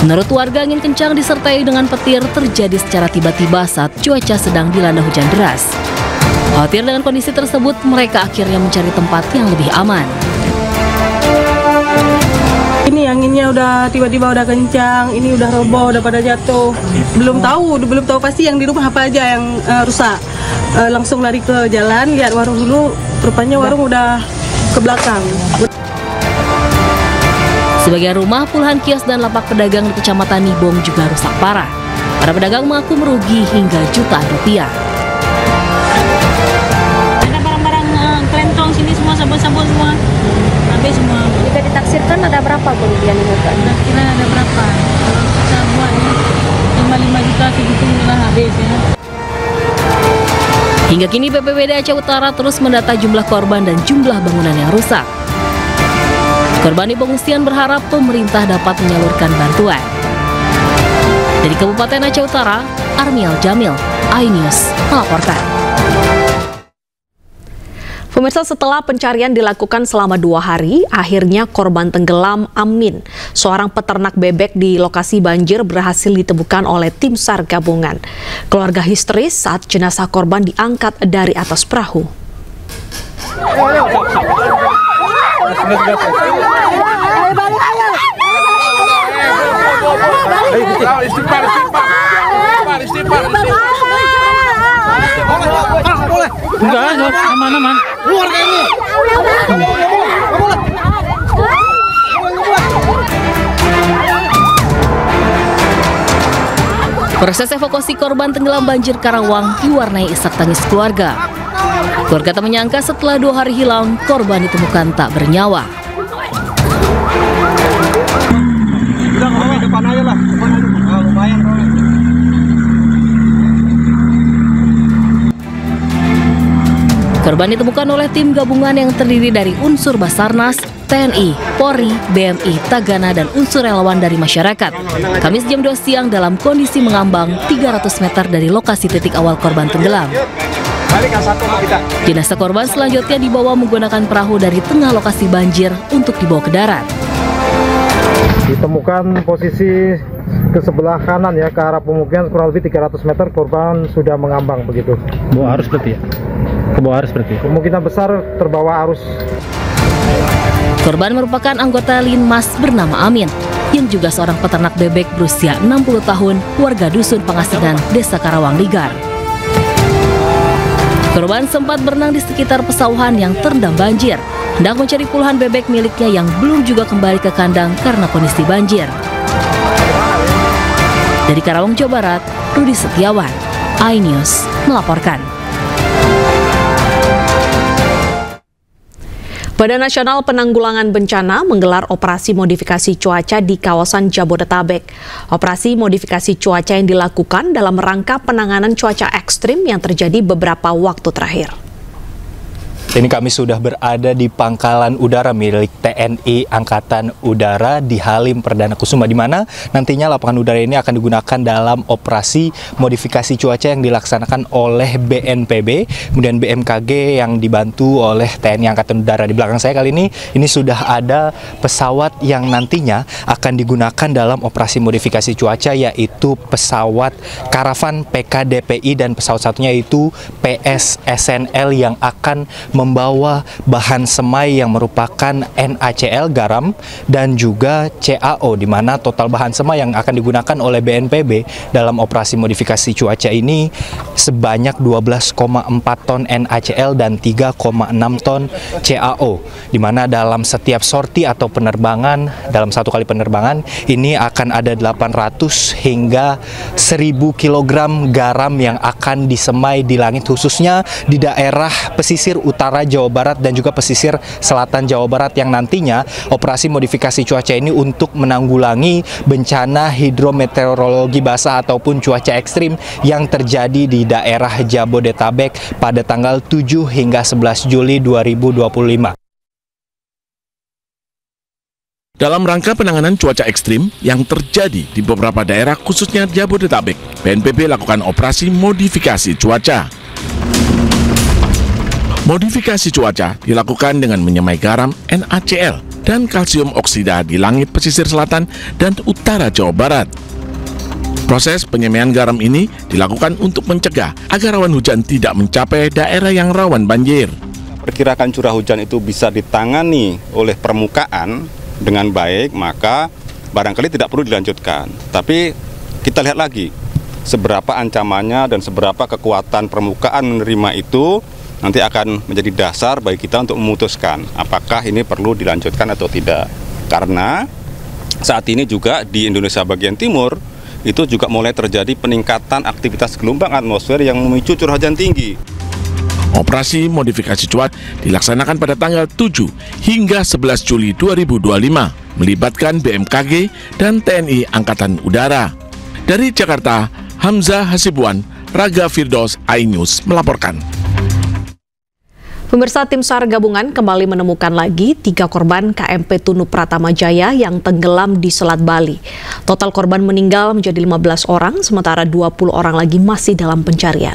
Menurut warga, angin kencang disertai dengan petir terjadi secara tiba-tiba saat cuaca sedang dilanda hujan deras. Khawatir dengan kondisi tersebut, mereka akhirnya mencari tempat yang lebih aman. Ini anginnya udah tiba-tiba udah kencang, ini udah roboh, udah pada jatuh. Belum tahu pasti yang di rumah apa aja yang rusak. Langsung lari ke jalan, lihat warung dulu, rupanya warung udah ke belakang. Sebagian rumah, puluhan kios dan lapak pedagang di Kecamatan Nibong juga rusak parah. Para pedagang mengaku merugi hingga jutaan rupiah. Ada barang-barang kelentong sini semua, sabun-sabun semua. Habis semua. Jika ditaksirkan ada berapa kerugian ini? Kira ada berapa? Kalau kita buat 5 juta segitu lah habis ya. Hingga kini BPBD Aceh Utara terus mendata jumlah korban dan jumlah bangunan yang rusak. Korban di pengungsian berharap pemerintah dapat menyalurkan bantuan. Dari Kabupaten Aceh Utara, Armiel Jamil, iNews melaporkan. Pemirsa, setelah pencarian dilakukan selama 2 hari, akhirnya korban tenggelam Amin, seorang peternak bebek di lokasi banjir, berhasil ditemukan oleh tim SAR gabungan. Keluarga histeris saat jenazah korban diangkat dari atas perahu. Aman. Proses evakuasi korban tenggelam banjir Karawang diwarnai isak tangis keluarga. Keluarga tak menyangka setelah 2 hari hilang, korban ditemukan tak bernyawa. Depan aja lah, lumayan. Korban ditemukan oleh tim gabungan yang terdiri dari unsur Basarnas, TNI, Polri, BMI, Tagana, dan unsur relawan dari masyarakat. Kamis jam 2 siang dalam kondisi mengambang 300 meter dari lokasi titik awal korban tenggelam. Jenazah korban selanjutnya dibawa menggunakan perahu dari tengah lokasi banjir untuk dibawa ke darat. Ditemukan posisi ke sebelah kanan ya, ke arah pemukiman kurang lebih 300 meter korban sudah mengambang begitu. Bawa arus berarti ya? Ke bawah arus berarti? Kemungkinan besar terbawa arus. Korban merupakan anggota Linmas bernama Amin, yang juga seorang peternak bebek berusia 60 tahun, warga Dusun Pangasingan, Desa Karawang Ligar. Korban sempat berenang di sekitar pesawahan yang terendam banjir, hendak mencari puluhan bebek miliknya yang belum juga kembali ke kandang karena kondisi banjir. Dari Karawang, Jawa Barat, Rudi Setiawan, iNews melaporkan. Badan Nasional Penanggulangan Bencana menggelar operasi modifikasi cuaca di kawasan Jabodetabek. Operasi modifikasi cuaca yang dilakukan dalam rangka penanganan cuaca ekstrim yang terjadi beberapa waktu terakhir. Ini kami sudah berada di pangkalan udara milik TNI Angkatan Udara di Halim Perdana Kusuma, di mana nantinya lapangan udara ini akan digunakan dalam operasi modifikasi cuaca yang dilaksanakan oleh BNPB, kemudian BMKG yang dibantu oleh TNI Angkatan Udara. Di belakang saya kali ini sudah ada pesawat yang nantinya akan digunakan dalam operasi modifikasi cuaca, yaitu pesawat Karavan PKDPI dan pesawat satunya yaitu PSSNL yang akan membawa bahan semai yang merupakan NaCl garam dan juga CaO, di mana total bahan semai yang akan digunakan oleh BNPB dalam operasi modifikasi cuaca ini sebanyak 12,4 ton NaCl dan 3,6 ton CaO, di mana dalam setiap sorti atau penerbangan, dalam satu kali penerbangan ini akan ada 800 hingga 1000 kg garam yang akan disemai di langit, khususnya di daerah pesisir utara Jawa Barat dan juga pesisir selatan Jawa Barat, yang nantinya operasi modifikasi cuaca ini untuk menanggulangi bencana hidrometeorologi basah ataupun cuaca ekstrim yang terjadi di daerah Jabodetabek pada tanggal 7 hingga 11 Juli 2025. Dalam rangka penanganan cuaca ekstrim yang terjadi di beberapa daerah khususnya Jabodetabek, BNPB lakukan operasi modifikasi cuaca. Modifikasi cuaca dilakukan dengan menyemai garam NaCl dan kalsium oksida di langit pesisir selatan dan utara Jawa Barat. Proses penyemaian garam ini dilakukan untuk mencegah agar awan hujan tidak mencapai daerah yang rawan banjir. Perkirakan curah hujan itu bisa ditangani oleh permukaan dengan baik, maka barangkali tidak perlu dilanjutkan. Tapi kita lihat lagi seberapa ancamannya dan seberapa kekuatan permukaan menerima itu nanti akan menjadi dasar bagi kita untuk memutuskan apakah ini perlu dilanjutkan atau tidak. Karena saat ini juga di Indonesia bagian timur itu juga mulai terjadi peningkatan aktivitas gelombang atmosfer yang memicu curah hujan tinggi. Operasi modifikasi cuaca dilaksanakan pada tanggal 7 hingga 11 Juli 2025, melibatkan BMKG dan TNI Angkatan Udara. Dari Jakarta, Hamzah Hasibuan, Raga Firdaus, iNews melaporkan. Pemirsa, tim SAR gabungan kembali menemukan lagi 3 korban KMP Tunu Pratama Jaya yang tenggelam di Selat Bali. Total korban meninggal menjadi 15 orang, sementara 20 orang lagi masih dalam pencarian.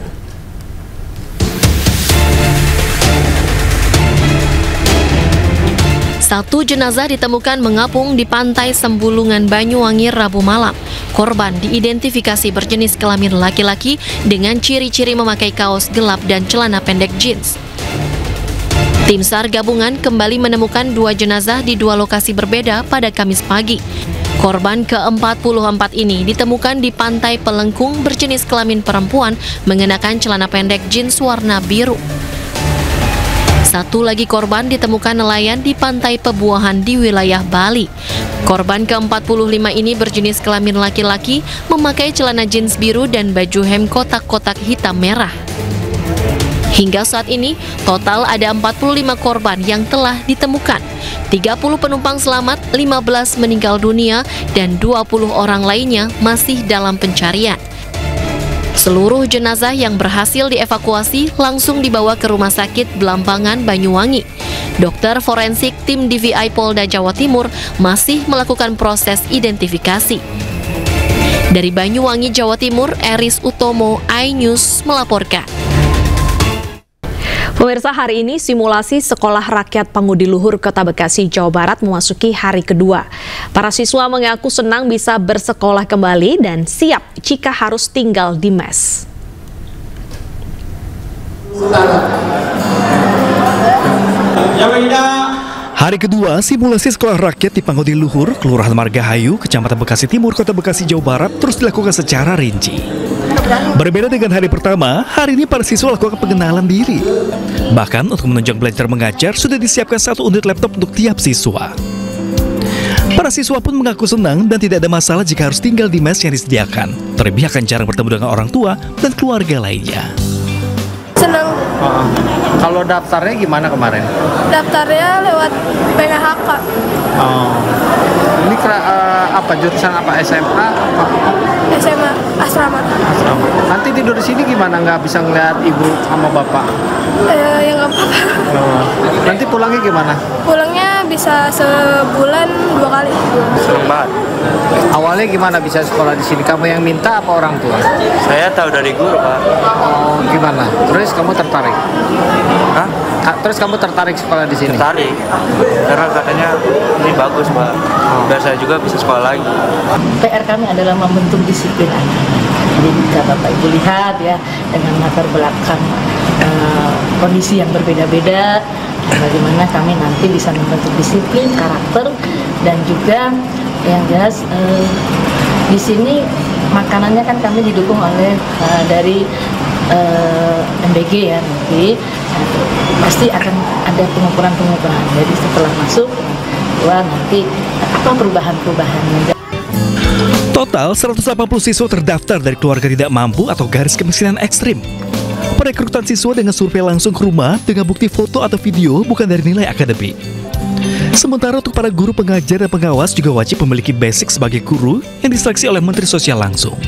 Satu jenazah ditemukan mengapung di pantai Sembulungan, Banyuwangi, Rabu malam. Korban diidentifikasi berjenis kelamin laki-laki dengan ciri-ciri memakai kaos gelap dan celana pendek jeans. Tim SAR gabungan kembali menemukan 2 jenazah di 2 lokasi berbeda pada Kamis pagi. Korban ke-44 ini ditemukan di pantai Pelengkung berjenis kelamin perempuan mengenakan celana pendek jeans warna biru. Satu lagi korban ditemukan nelayan di pantai Pebuahan di wilayah Bali. Korban ke-45 ini berjenis kelamin laki-laki memakai celana jeans biru dan baju hem kotak-kotak hitam merah. Hingga saat ini, total ada 45 korban yang telah ditemukan. 30 penumpang selamat, 15 meninggal dunia, dan 20 orang lainnya masih dalam pencarian. Seluruh jenazah yang berhasil dievakuasi langsung dibawa ke Rumah Sakit Belambangan, Banyuwangi. Dokter forensik tim DVI Polda Jawa Timur masih melakukan proses identifikasi. Dari Banyuwangi, Jawa Timur, Eris Utomo, iNews melaporkan. Pemirsa, hari ini simulasi Sekolah Rakyat Pangudi Luhur Kota Bekasi, Jawa Barat memasuki hari kedua. Para siswa mengaku senang bisa bersekolah kembali dan siap jika harus tinggal di mes. Hari kedua simulasi Sekolah Rakyat di Pangudi Luhur, Kelurahan Margahayu, Kecamatan Bekasi Timur, Kota Bekasi, Jawa Barat terus dilakukan secara rinci. Berbeda dengan hari pertama, hari ini para siswa lakukan pengenalan diri. Bahkan untuk menunjang belajar mengajar sudah disiapkan 1 unit laptop untuk tiap siswa. Para siswa pun mengaku senang dan tidak ada masalah jika harus tinggal di mes yang disediakan. Terlebih akan jarang bertemu dengan orang tua dan keluarga lainnya. Senang. Kalau daftarnya gimana kemarin? Daftarnya lewat PHK. Ini apa jurusan apa, SMA? SMA asrama. Nanti tidur di sini gimana? Nggak bisa ngeliat ibu sama bapak? Ya nggak apa-apa. Nanti pulangnya gimana? Pulangnya bisa sebulan 2 kali. Sering banget. Awalnya gimana bisa sekolah di sini? Kamu yang minta apa orang tua? Saya tahu dari guru, Pak. Oh, gimana? Terus kamu tertarik? Hah? Terus kamu tertarik sekolah di sini? Tertarik. Karena katanya ini bagus, Pak. Biar saya juga bisa sekolah lagi. PR kami adalah membentuk disiplin anak. Jadi jika Bapak Ibu lihat ya, dengan latar belakang kondisi yang berbeda-beda, bagaimana kami nanti bisa membentuk disiplin, karakter, dan juga yang jelas di sini makanannya kan kami didukung oleh dari MBG ya, nanti pasti akan ada pengukuran. Jadi setelah masuk, nanti apa perubahan-perubahannya. Total 180 siswa terdaftar dari keluarga tidak mampu atau garis kemiskinan ekstrim. Perekrutan siswa dengan survei langsung ke rumah dengan bukti foto atau video bukan dari nilai akademik. Sementara untuk para guru pengajar dan pengawas juga wajib memiliki basic sebagai guru yang diseleksi oleh Menteri Sosial langsung.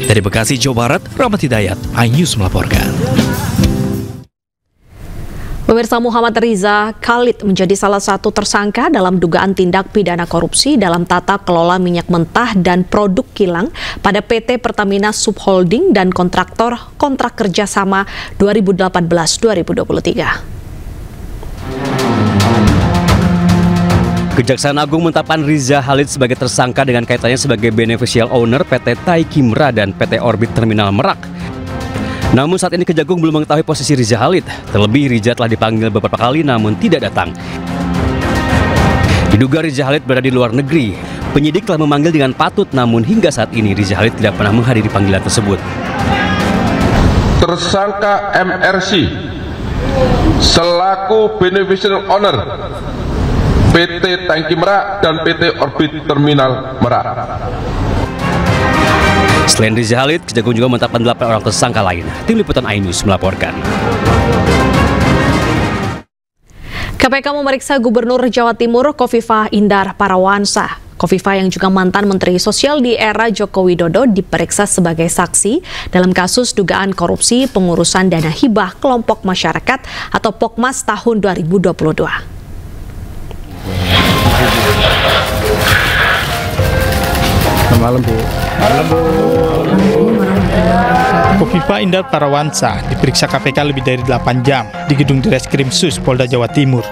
Dari Bekasi, Jawa Barat, Rahmat Hidayat, iNews melaporkan. Pemirsa, Muhammad Riza Khalid menjadi salah satu tersangka dalam dugaan tindak pidana korupsi dalam tata kelola minyak mentah dan produk kilang pada PT Pertamina Subholding dan kontraktor kontrak kerjasama 2018-2023. Kejaksaan Agung menetapkan Riza Khalid sebagai tersangka dengan kaitannya sebagai beneficial owner PT Tai Kimra dan PT Orbit Terminal Merak. Namun saat ini Kejagung belum mengetahui posisi Riza Khalid. Terlebih Riza telah dipanggil beberapa kali namun tidak datang. Diduga Riza Khalid berada di luar negeri. Penyidik telah memanggil dengan patut namun hingga saat ini Riza Khalid tidak pernah menghadiri panggilan tersebut. Tersangka MRC selaku beneficial owner PT Tai Kimra dan PT Orbit Terminal Merak. Selain Riza Khalid, Kejagung juga menetapkan 8 orang tersangka lain. Tim Liputan iNews melaporkan. KPK memeriksa Gubernur Jawa Timur Khofifah Indar Parawansa. Khofifah yang juga mantan Menteri Sosial di era Joko Widodo diperiksa sebagai saksi dalam kasus dugaan korupsi pengurusan dana hibah kelompok masyarakat atau Pokmas tahun 2022. Malam Bu. Khofifah Indar Parawansa diperiksa KPK lebih dari 8 jam di gedung Direskrim Sus Polda Jawa Timur.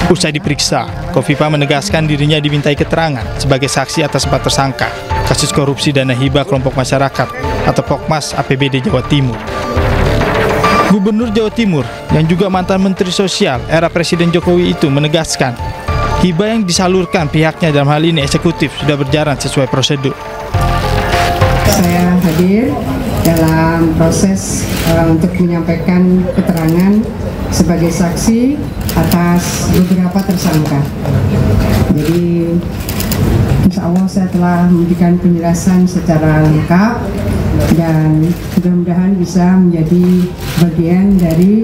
Usai diperiksa, Khofifah menegaskan dirinya dimintai keterangan sebagai saksi atas 4 tersangka kasus korupsi dana hibah kelompok masyarakat atau Pokmas APBD Jawa Timur. Gubernur Jawa Timur yang juga mantan Menteri Sosial era Presiden Jokowi itu menegaskan hibah yang disalurkan pihaknya dalam hal ini eksekutif sudah berjalan sesuai prosedur. Saya hadir dalam proses untuk menyampaikan keterangan sebagai saksi atas beberapa tersangka. Jadi insya Allah saya telah memberikan penjelasan secara lengkap dan mudah-mudahan bisa menjadi bagian dari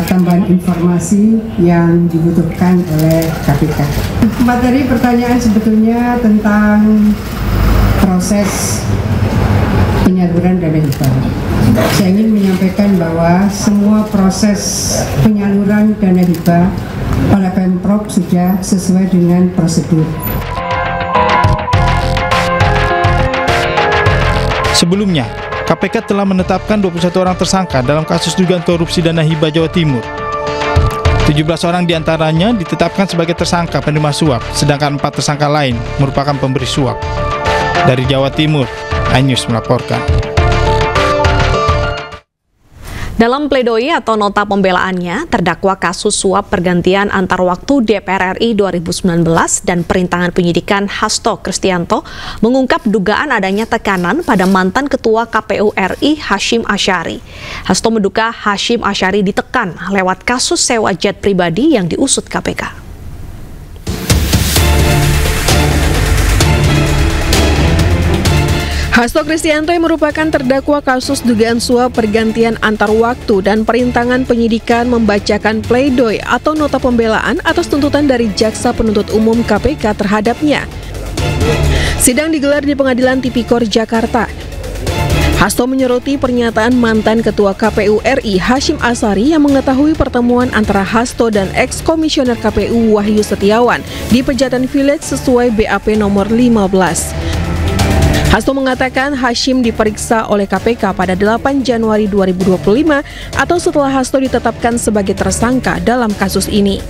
tambahan informasi yang dibutuhkan oleh KPK. Materi pertanyaan sebetulnya tentang proses penyaluran dana hibah. Saya ingin menyampaikan bahwa semua proses penyaluran dana hibah oleh Pemprov sudah sesuai dengan prosedur. Sebelumnya, KPK telah menetapkan 21 orang tersangka dalam kasus dugaan korupsi dana hibah Jawa Timur. 17 orang diantaranya ditetapkan sebagai tersangka penerima suap, sedangkan 4 tersangka lain merupakan pemberi suap. Dari Jawa Timur, iNews melaporkan. Dalam pledoi atau nota pembelaannya, terdakwa kasus suap pergantian antar waktu DPR RI 2019 dan perintangan penyidikan Hasto Kristianto mengungkap dugaan adanya tekanan pada mantan Ketua KPU RI Hasyim Asyari. Hasto menduga Hasyim Asyari ditekan lewat kasus sewa jet pribadi yang diusut KPK. Hasto Kristianto yang merupakan terdakwa kasus dugaan suap pergantian antar waktu dan perintangan penyidikan membacakan pledoi atau nota pembelaan atas tuntutan dari Jaksa Penuntut Umum KPK terhadapnya. Sidang digelar di Pengadilan Tipikor Jakarta. Hasto menyoroti pernyataan mantan Ketua KPU RI Hasyim Asyari yang mengetahui pertemuan antara Hasto dan ex-komisioner KPU Wahyu Setiawan di Pejaten Village sesuai BAP nomor 15. Hasto mengatakan Hasyim diperiksa oleh KPK pada 8 Januari 2025 atau setelah Hasto ditetapkan sebagai tersangka dalam kasus ini.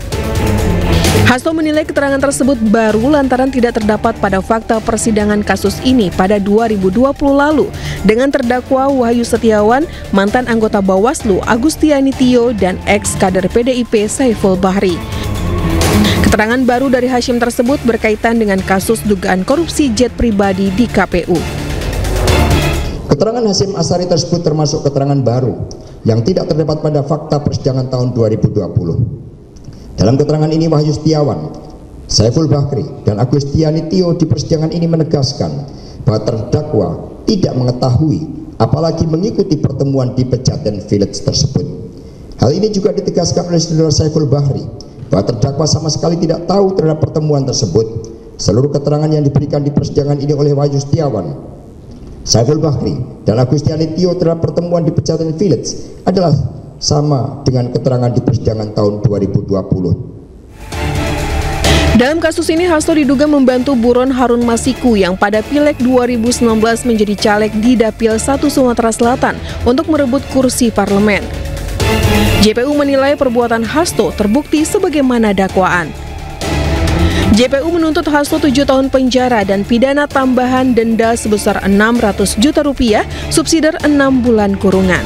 Hasto menilai keterangan tersebut baru lantaran tidak terdapat pada fakta persidangan kasus ini pada 2020 lalu dengan terdakwa Wahyu Setiawan, mantan anggota Bawaslu Agustiani Tio, dan ex-kader PDIP Saiful Bahri. Keterangan baru dari Hasyim tersebut berkaitan dengan kasus dugaan korupsi jet pribadi di KPU. Keterangan Hasyim Asyari tersebut termasuk keterangan baru yang tidak terdapat pada fakta persidangan tahun 2020. Dalam keterangan ini Wahyu Setiawan, Saiful Bahri, dan Agustiani Tio di persidangan ini menegaskan bahwa terdakwa tidak mengetahui apalagi mengikuti pertemuan di Pejaten Village tersebut. Hal ini juga ditegaskan oleh saudara Saiful Bahri bahwa terdakwa sama sekali tidak tahu terhadap pertemuan tersebut. Seluruh keterangan yang diberikan di persidangan ini oleh Wahyu Setiawan, Saiful Bahri, dan Agustiani Tio terhadap pertemuan di Pejaten Village adalah sama dengan keterangan di persidangan tahun 2020. Dalam kasus ini, Hasto diduga membantu buron Harun Masiku yang pada Pileg 2019 menjadi caleg di Dapil 1 Sumatera Selatan untuk merebut kursi parlemen. JPU menilai perbuatan Hasto terbukti sebagaimana dakwaan. JPU menuntut Hasto 7 tahun penjara dan pidana tambahan denda sebesar 600 juta rupiah, subsidiar 6 bulan kurungan.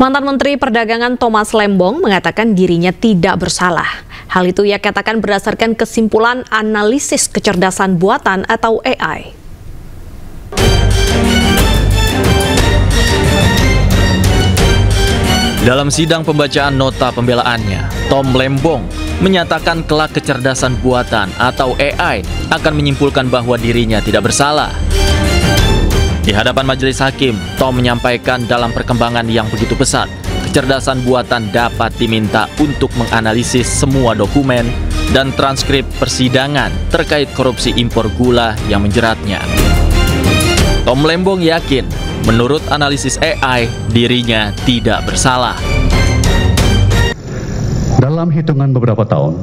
Mantan Menteri Perdagangan Thomas Lembong mengatakan dirinya tidak bersalah. Hal itu ia katakan berdasarkan kesimpulan analisis kecerdasan buatan atau AI. Dalam sidang pembacaan nota pembelaannya, Tom Lembong menyatakan kelak kecerdasan buatan atau AI akan menyimpulkan bahwa dirinya tidak bersalah. Di hadapan majelis hakim, Tom menyampaikan dalam perkembangan yang begitu pesat, kecerdasan buatan dapat diminta untuk menganalisis semua dokumen dan transkrip persidangan terkait korupsi impor gula yang menjeratnya. Tom Lembong yakin, menurut analisis AI, dirinya tidak bersalah. Dalam hitungan beberapa tahun,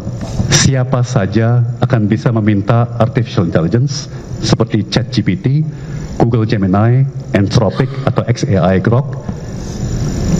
siapa saja akan bisa meminta artificial intelligence seperti ChatGPT, Google Gemini, Anthropic atau XAI Grok,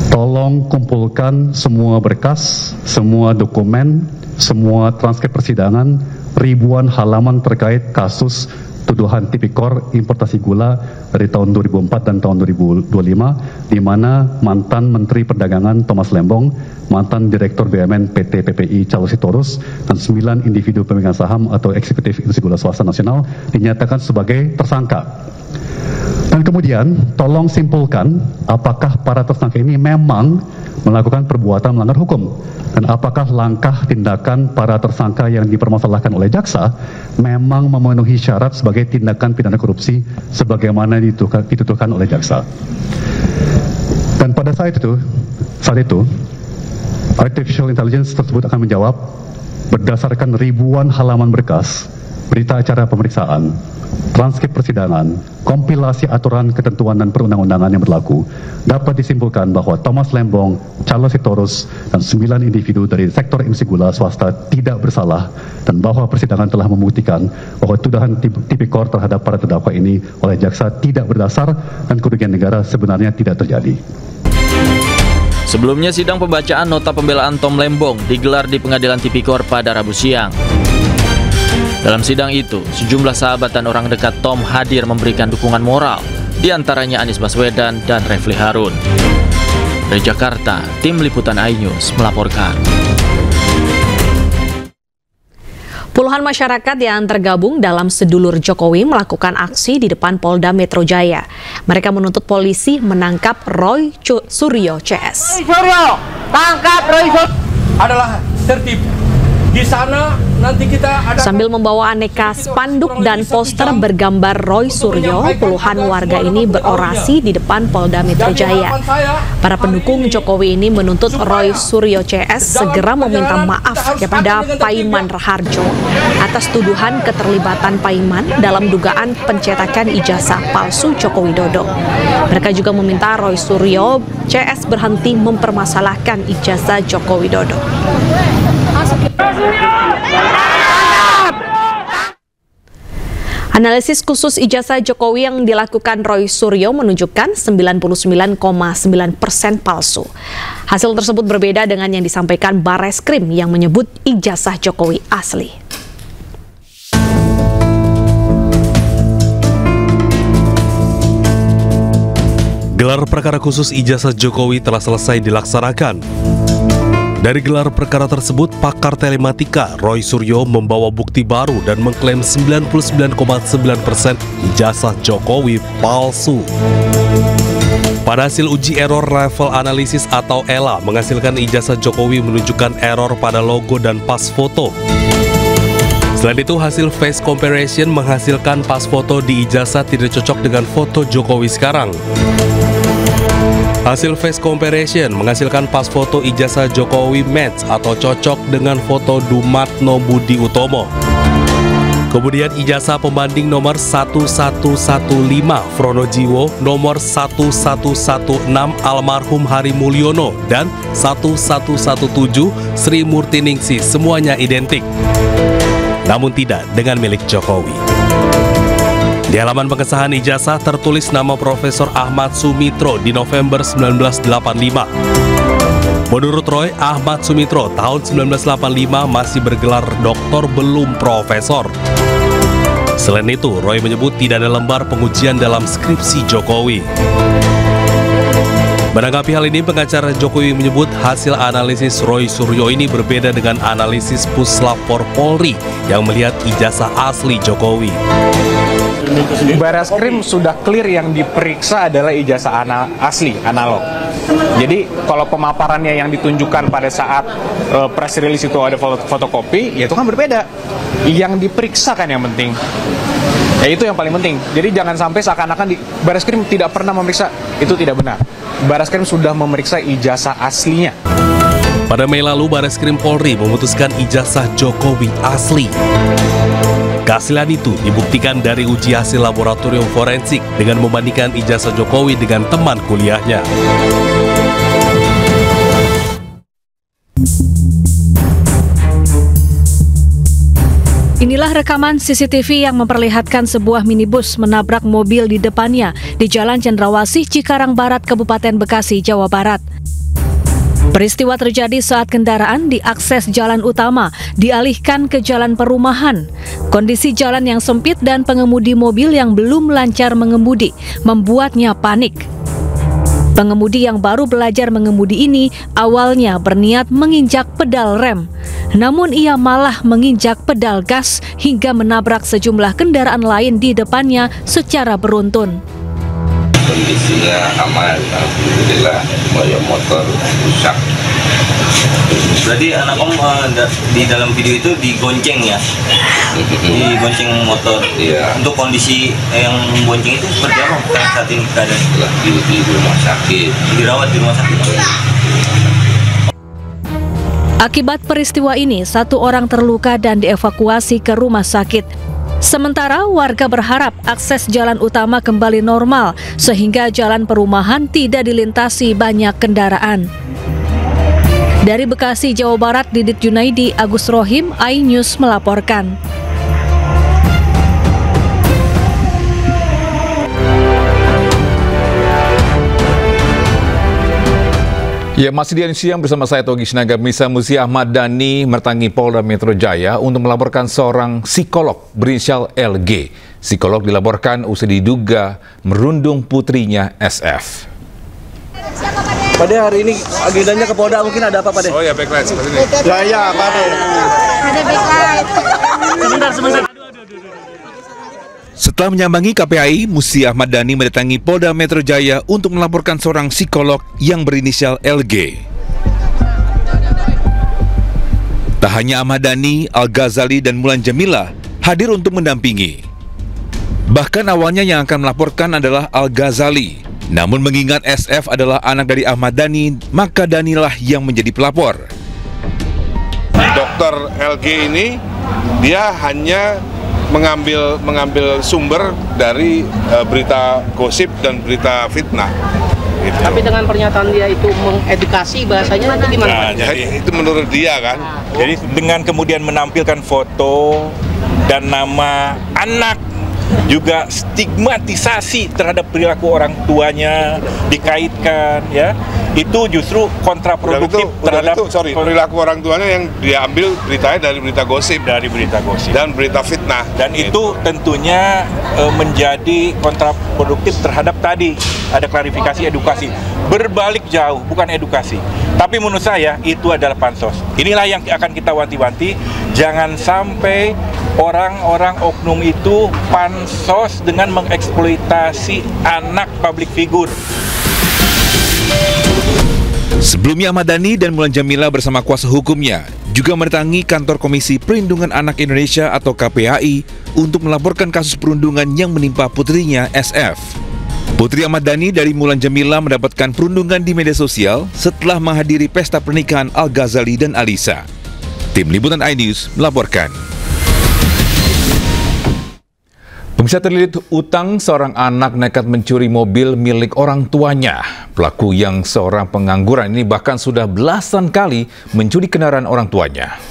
tolong kumpulkan semua berkas, semua dokumen, semua transkrip persidangan, ribuan halaman terkait kasus tuduhan tipikor importasi gula dari tahun 2004 dan tahun 2025, di mana mantan Menteri Perdagangan Thomas Lembong, mantan Direktur BUMN PT PPI Charles Sitorus, dan 9 individu pemegang saham atau eksekutif institusi gula swasta nasional dinyatakan sebagai tersangka. Dan kemudian tolong simpulkan apakah para tersangka ini memang melakukan perbuatan melanggar hukum, dan apakah langkah tindakan para tersangka yang dipermasalahkan oleh jaksa memang memenuhi syarat sebagai tindakan pidana korupsi sebagaimana dituduhkan oleh jaksa. Dan pada saat itu artificial intelligence tersebut akan menjawab berdasarkan ribuan halaman berkas, berita acara pemeriksaan, transkrip persidangan, kompilasi aturan, ketentuan, dan perundang-undangan yang berlaku, dapat disimpulkan bahwa Thomas Lembong, Charles Sitorus, dan 9 individu dari sektor industri gula swasta tidak bersalah, dan bahwa persidangan telah membuktikan bahwa tuduhan tipikor terhadap para terdakwa ini oleh jaksa tidak berdasar dan kerugian negara sebenarnya tidak terjadi. Sebelumnya, sidang pembacaan nota pembelaan Tom Lembong digelar di Pengadilan Tipikor pada Rabu siang. Dalam sidang itu, sejumlah sahabat dan orang dekat Tom hadir memberikan dukungan moral, di antaranya Anies Baswedan dan Refli Harun. Dari Jakarta, tim liputan iNews melaporkan. Puluhan masyarakat yang tergabung dalam Sedulur Jokowi melakukan aksi di depan Polda Metro Jaya. Mereka menuntut polisi menangkap Roy Suryo CS. Roy Suryo, tangkap Roy Suryo. Adalah tertib Di sana nanti kita ada. Sambil membawa aneka spanduk dan poster bergambar Roy Suryo, puluhan warga ini berorasi di depan Polda Metro Jaya. Para pendukung Jokowi ini menuntut Roy Suryo CS segera meminta maaf kepada Paiman Raharjo atas tuduhan keterlibatan Paiman dalam dugaan pencetakan ijazah palsu Joko Widodo. Mereka juga meminta Roy Suryo CS berhenti mempermasalahkan ijazah Joko Widodo. Analisis khusus ijazah Jokowi yang dilakukan Roy Suryo menunjukkan 99,9% palsu. Hasil tersebut berbeda dengan yang disampaikan Bareskrim yang menyebut ijazah Jokowi asli. Gelar perkara khusus ijazah Jokowi telah selesai dilaksanakan. Dari gelar perkara tersebut, pakar telematika Roy Suryo membawa bukti baru dan mengklaim 99,9% ijazah Jokowi palsu. Pada hasil uji error level analisis atau ELA menghasilkan ijazah Jokowi menunjukkan error pada logo dan pas foto. Selain itu, hasil face comparison menghasilkan pas foto di ijazah tidak cocok dengan foto Jokowi sekarang. Hasil face comparison menghasilkan pas foto ijazah Jokowi match atau cocok dengan foto Dumatno Budi Utomo. Kemudian ijazah pembanding nomor 1115 Fronojiwo, nomor 1116 almarhum Hari Mulyono, dan 1117 Sri Murtiningsih semuanya identik. Namun tidak dengan milik Jokowi. Di halaman pengesahan ijazah tertulis nama Profesor Ahmad Sumitro di November 1985. Menurut Roy, Ahmad Sumitro tahun 1985 masih bergelar doktor belum profesor. Selain itu, Roy menyebut tidak ada lembar pengujian dalam skripsi Jokowi. Menanggapi hal ini, pengacara Jokowi menyebut hasil analisis Roy Suryo ini berbeda dengan analisis Puslapor Polri yang melihat ijazah asli Jokowi. Bareskrim sudah clear yang diperiksa adalah ijazah asli, analog. Jadi kalau pemaparannya yang ditunjukkan pada saat press release itu ada fotokopi, ya itu kan berbeda. Yang diperiksa kan yang penting. Ya itu yang paling penting. Jadi jangan sampai seakan-akan Bareskrim tidak pernah memeriksa, itu tidak benar. Bareskrim sudah memeriksa ijazah aslinya. Pada Mei lalu, Bareskrim Polri memutuskan ijazah Jokowi asli. Keaslian itu dibuktikan dari uji hasil laboratorium forensik dengan membandingkan ijazah Jokowi dengan teman kuliahnya. Inilah rekaman CCTV yang memperlihatkan sebuah minibus menabrak mobil di depannya di Jalan Cendrawasih, Cikarang Barat, Kabupaten Bekasi, Jawa Barat. Peristiwa terjadi saat kendaraan di akses jalan utama dialihkan ke jalan perumahan. Kondisi jalan yang sempit dan pengemudi mobil yang belum lancar mengemudi membuatnya panik. Pengemudi yang baru belajar mengemudi ini awalnya berniat menginjak pedal rem. Namun ia malah menginjak pedal gas hingga menabrak sejumlah kendaraan lain di depannya secara beruntun. Kondisinya aman, alhamdulillah, motor rusak. Berarti anak om di dalam video itu digonceng ya? Digonceng motor. Iya. Untuk kondisi yang bonceng itu seperti apa saat ini keadaan? Di rumah sakit. Dirawat di rumah sakit. Akibat peristiwa ini, 1 orang terluka dan dievakuasi ke rumah sakit. Sementara warga berharap akses jalan utama kembali normal sehingga jalan perumahan tidak dilintasi banyak kendaraan. Dari Bekasi, Jawa Barat, Didit Junaidi, Agus Rohim, iNews melaporkan. Ya, masih di siang bersama saya Togi Sinaga Misa. Musi Ahmad Dhani mendatangi Polda Metro Jaya untuk melaporkan seorang psikolog berinisial LG. Psikolog dilaporkan usai diduga merundung putrinya SF. Pade, hari ini agendanya ke Polda mungkin ada apa, Pade? Oh ya, backlight seperti ini. Ya, Pade. Ada backlight. Sebentar. Setelah menyambangi KPAI, Musi Ahmad Dhani mendatangi Polda Metro Jaya untuk melaporkan seorang psikolog yang berinisial LG. Tak hanya Ahmad Dhani, Al-Ghazali, dan Mulan Jamila hadir untuk mendampingi. Bahkan awalnya yang akan melaporkan adalah Al-Ghazali. Namun mengingat SF adalah anak dari Ahmad Dhani, maka Dhanilah yang menjadi pelapor. Dokter LG ini dia hanya mengambil sumber dari berita gosip dan berita fitnah. Gitu. Tapi dengan pernyataan dia itu mengedukasi, bahasanya itu gimana? Nah, jadi itu menurut dia kan. Jadi dengan kemudian menampilkan foto dan nama anak, juga stigmatisasi terhadap perilaku orang tuanya dikaitkan, ya, itu justru kontraproduktif terhadap perilaku orang tuanya yang diambil beritanya dari berita gosip, dan berita fitnah, dan itu tentunya menjadi kontraproduktif terhadap tadi ada klarifikasi edukasi, berbalik jauh, bukan edukasi. Tapi menurut saya itu adalah pansos. Inilah yang akan kita wanti-wanti, jangan sampai orang-orang oknum itu pansos dengan mengeksploitasi anak public figure. Sebelumnya Ahmad Dhani dan Mulan Jamila bersama kuasa hukumnya juga mendatangi kantor Komisi Perlindungan Anak Indonesia atau KPAI untuk melaporkan kasus perundungan yang menimpa putrinya SF. Putri Ahmad Dhani dari Mulan Jamila mendapatkan perundungan di media sosial setelah menghadiri pesta pernikahan Al-Ghazali dan Alisa. Tim Liputan iNews melaporkan. Pemirsa, terlilit utang, seorang anak nekat mencuri mobil milik orang tuanya. Pelaku yang seorang pengangguran ini bahkan sudah belasan kali mencuri kendaraan orang tuanya.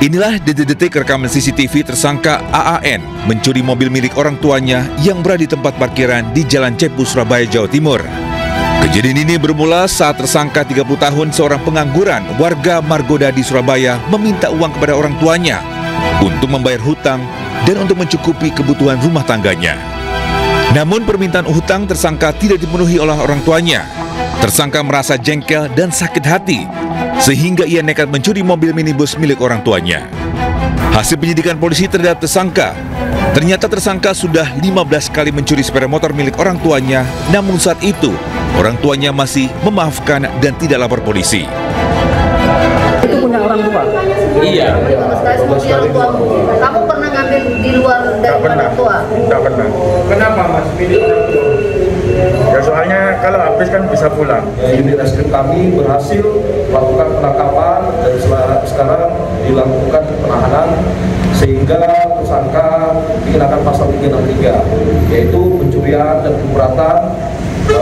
Inilah detik-detik rekaman CCTV tersangka AAN mencuri mobil milik orang tuanya yang berada di tempat parkiran di Jalan Cepu, Surabaya, Jawa Timur. Kejadian ini bermula saat tersangka 30 tahun seorang pengangguran warga Margoda di Surabaya meminta uang kepada orang tuanya untuk membayar hutang dan untuk mencukupi kebutuhan rumah tangganya. Namun permintaan hutang tersangka tidak dipenuhi oleh orang tuanya. Tersangka merasa jengkel dan sakit hati sehingga ia nekat mencuri mobil minibus milik orang tuanya. Hasil penyidikan polisi terhadap tersangka, ternyata tersangka sudah 15 kali mencuri sepeda motor milik orang tuanya, namun saat itu orang tuanya masih memaafkan dan tidak lapor polisi. Itu punya orang tua? Iya. Kamu pernah ngambil di luar dari orang tua? Tidak pernah. Kenapa Mas pilih orang tua? Ya soalnya kalau habis kan bisa pulang. Unit reskrim kami berhasil melakukan penangkapan dan sekarang dilakukan penahanan sehingga tersangka dikenakan pasal 363 yaitu pencurian dan pemberatan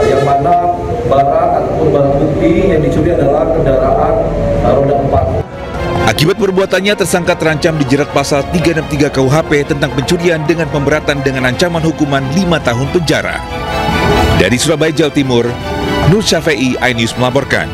yang mana barang ataupun barang bukti yang dicuri adalah kendaraan roda 4. Akibat perbuatannya, tersangka terancam dijerat pasal 363 KUHP tentang pencurian dengan pemberatan dengan ancaman hukuman 5 tahun penjara. Dari Surabaya, Jawa Timur, Nur Syafei, iNews melaporkan.